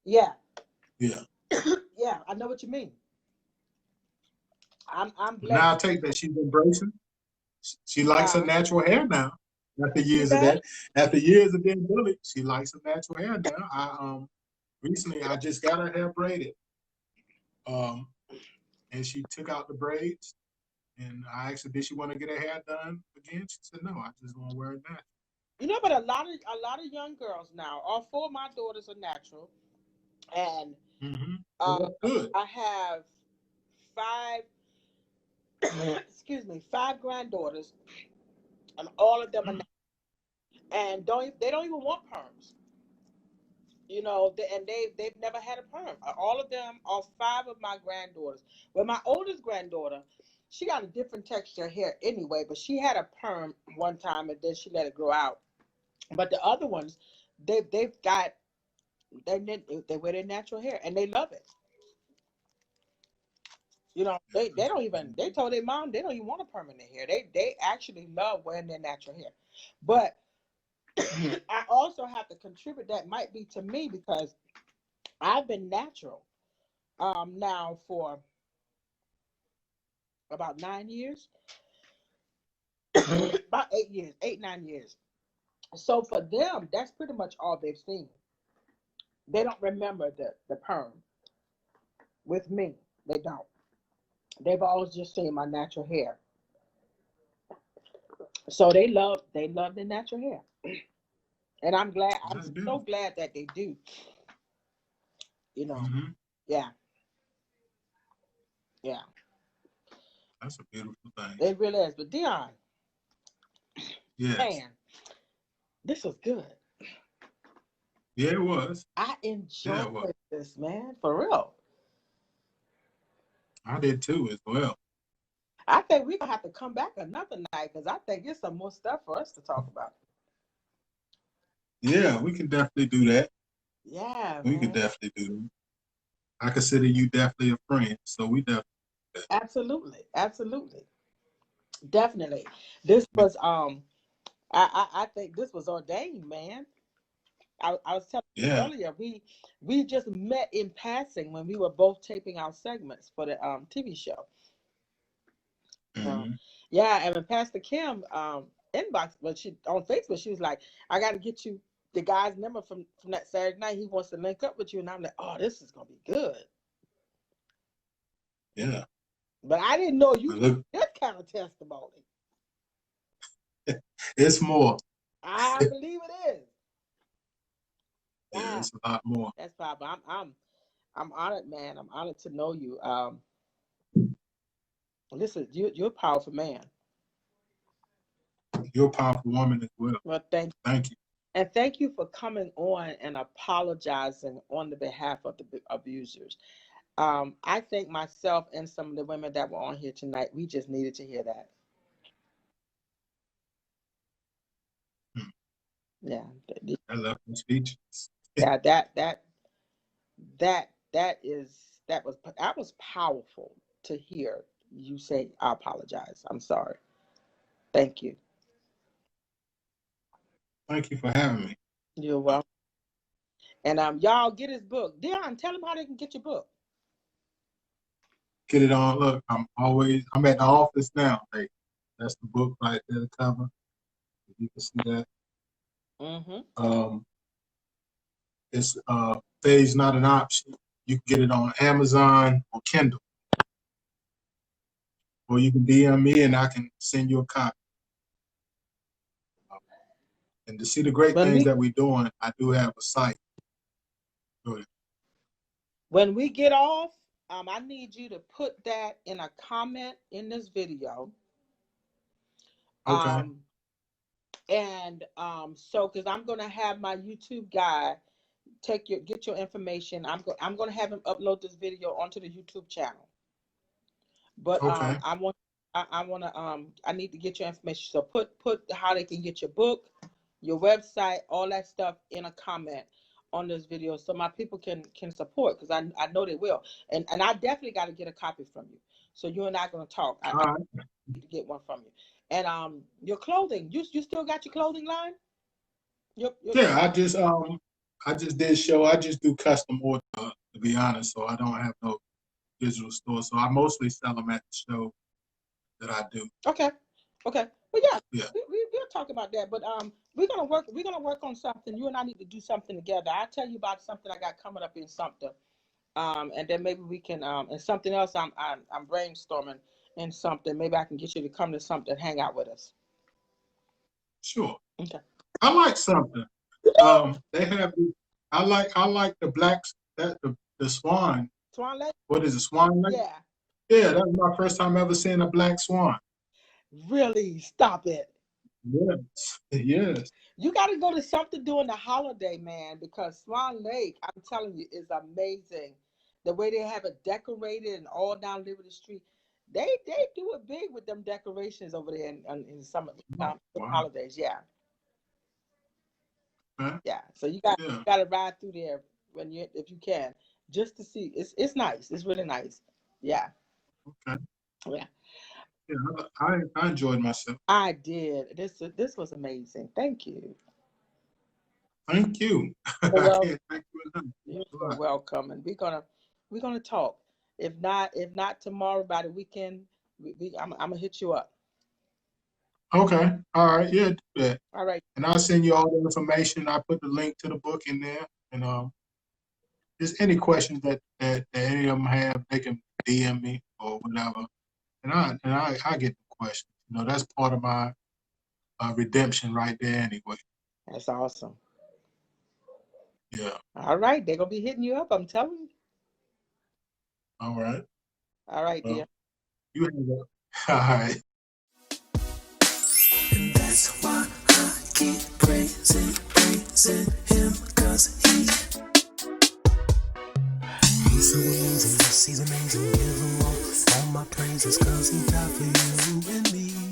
Speaker 2: Yeah.
Speaker 4: Yeah.
Speaker 2: Yeah, I know what you mean. I'm blessed.
Speaker 4: Now I take that she's embracing. She likes her natural hair now. After years of that, after years of being bullied, she likes her natural hair now. Recently I just got her hair braided. And she took out the braids, and I asked her, did she want to get her hair done again? She said, no, I just want to wear it natural.
Speaker 2: But a lot of young girls now, all four of my daughters are natural, and
Speaker 4: good.
Speaker 2: I have five granddaughters, and all of them are natural, and they don't even want perms. And they've never had a perm. All of them, all five of my granddaughters. Well, my oldest granddaughter, she got a different texture hair anyway, but she had a perm one time and then she let it grow out. But the other ones, they wear their natural hair and they love it. They don't even, they told their mom they don't even want a perm in their hair. They actually love wearing their natural hair. But I also have to contribute that might be to me because I've been natural now for about 9 years. About 8 years, 9 years. So for them, that's pretty much all they've seen. They don't remember the perm. With me, they don't. They've always just seen my natural hair. So they love their natural hair. And I'm so glad that they do. Yeah. Yeah.
Speaker 4: That's a beautiful thing.
Speaker 2: It really is. But Dion,
Speaker 4: yes.
Speaker 2: Man, this was good.
Speaker 4: Yeah, it was.
Speaker 2: I enjoyed this, man, for real.
Speaker 4: I did too, as well.
Speaker 2: I think we're going to have to come back another night because I think there's some more stuff for us to talk about.
Speaker 4: Yeah, we can definitely do that.
Speaker 2: Yeah,
Speaker 4: we can definitely do that. I consider you definitely a friend, so we definitely that.
Speaker 2: Absolutely, absolutely, definitely. This was I think this was ordained, man. I was telling you
Speaker 4: Yeah.
Speaker 2: earlier, we just met in passing when we were both taping our segments for the TV show. So
Speaker 4: Mm-hmm.
Speaker 2: yeah, and when Pastor Kim inbox, but she on Facebook, she was like, "I got to get you the guy's number from that Saturday night. He wants to link up with you." And I'm like, "Oh, this is gonna be good."
Speaker 4: Yeah.
Speaker 2: But I didn't know you
Speaker 4: But
Speaker 2: had
Speaker 4: look,
Speaker 2: this kind of testimony.
Speaker 4: it's more.
Speaker 2: I believe it is.
Speaker 4: Yeah,
Speaker 2: Wow,
Speaker 4: it's a lot more.
Speaker 2: that's powerful. I'm honored, man. I'm honored to know you. Listen, you're a powerful man.
Speaker 4: You're a powerful woman as well.
Speaker 2: Well, thank you.
Speaker 4: Thank you.
Speaker 2: And thank you for coming on and apologizing on the behalf of the abusers. I think myself and some of the women that were on here tonight, we just needed to hear that.
Speaker 4: Hmm.
Speaker 2: Yeah.
Speaker 4: I left me speechless.
Speaker 2: Yeah, that was powerful to hear you say, "I apologize. I'm sorry." Thank you.
Speaker 4: Thank you for having me.
Speaker 2: You're welcome. And y'all get his book. Dion, tell them how they can get your book.
Speaker 4: Get it on. Look, I'm at the office now. Hey, that's the book right there, the cover. If you can see that.
Speaker 2: Mm-hmm.
Speaker 4: It's Fade's Not an Option. You can get it on Amazon or Kindle. Or you can DM me and I can send you a copy. And to see the great things that we're doing, I do have a site.
Speaker 2: When we get off, I need you to put that in a comment in this video.
Speaker 4: Okay.
Speaker 2: And so because I'm gonna have my YouTube guy get your information. I'm gonna have him upload this video onto the YouTube channel. But
Speaker 4: okay.
Speaker 2: I need to get your information. So put how they can get your book, your website, all that stuff in a comment on this video so my people can support, because I know they will. And I definitely got to get a copy from you. So you and I are going to talk. I need to get one from you. And your clothing, you still got your clothing line?
Speaker 4: Yeah, I just did show. I just do custom order, to be honest. So I don't have no digital store. So I mostly sell them at the show that I do.
Speaker 2: Okay. Well, yeah. We'll talk about that. But we're gonna work on something. You and I need to do something together. I'll tell you about something I got coming up in something. And then maybe we can and something else I'm brainstorming in something. Maybe I can get you to come to something, hang out with us.
Speaker 4: Sure.
Speaker 2: Okay.
Speaker 4: I like something. They have. I like the blacks. The swan.
Speaker 2: Swan Lake.
Speaker 4: What is it? Swan Lake.
Speaker 2: Yeah.
Speaker 4: Yeah, that was my first time ever seeing a black swan.
Speaker 2: Really? Stop it.
Speaker 4: Yes.
Speaker 2: You got to go to something during the holiday, man, because Swan Lake, I'm telling you, is amazing. The way they have it decorated and all down Liberty Street. They do it big with them decorations over there in some of the holidays. Yeah.
Speaker 4: Huh?
Speaker 2: Yeah. So you got to ride through there if you can, just to see. It's nice. It's really nice. Yeah.
Speaker 4: Okay.
Speaker 2: Yeah.
Speaker 4: Yeah, I enjoyed myself.
Speaker 2: I did. This was amazing. Thank you.
Speaker 4: Thank you.
Speaker 2: Well,
Speaker 4: I can't thank you enough.
Speaker 2: You're welcome, and we're gonna talk. If not tomorrow, by the weekend, I'm gonna hit you up.
Speaker 4: Okay. All right. Yeah, do that.
Speaker 2: All right.
Speaker 4: And I'll send you all the information. I put the link to the book in there. And just any questions that any of them have, they can DM me or whatever. And I get the questions. You know, that's part of my redemption right there anyway.
Speaker 2: That's awesome.
Speaker 4: Yeah.
Speaker 2: All right. They're gonna be hitting you up, I'm telling you.
Speaker 4: All right.
Speaker 2: All right,
Speaker 4: well,
Speaker 2: dear.
Speaker 4: You have it. All right.
Speaker 1: And that's why I keep praising him, 'cause he's so amazing, yes, he's amazing. Give him all my praises, 'cause he died for you and me.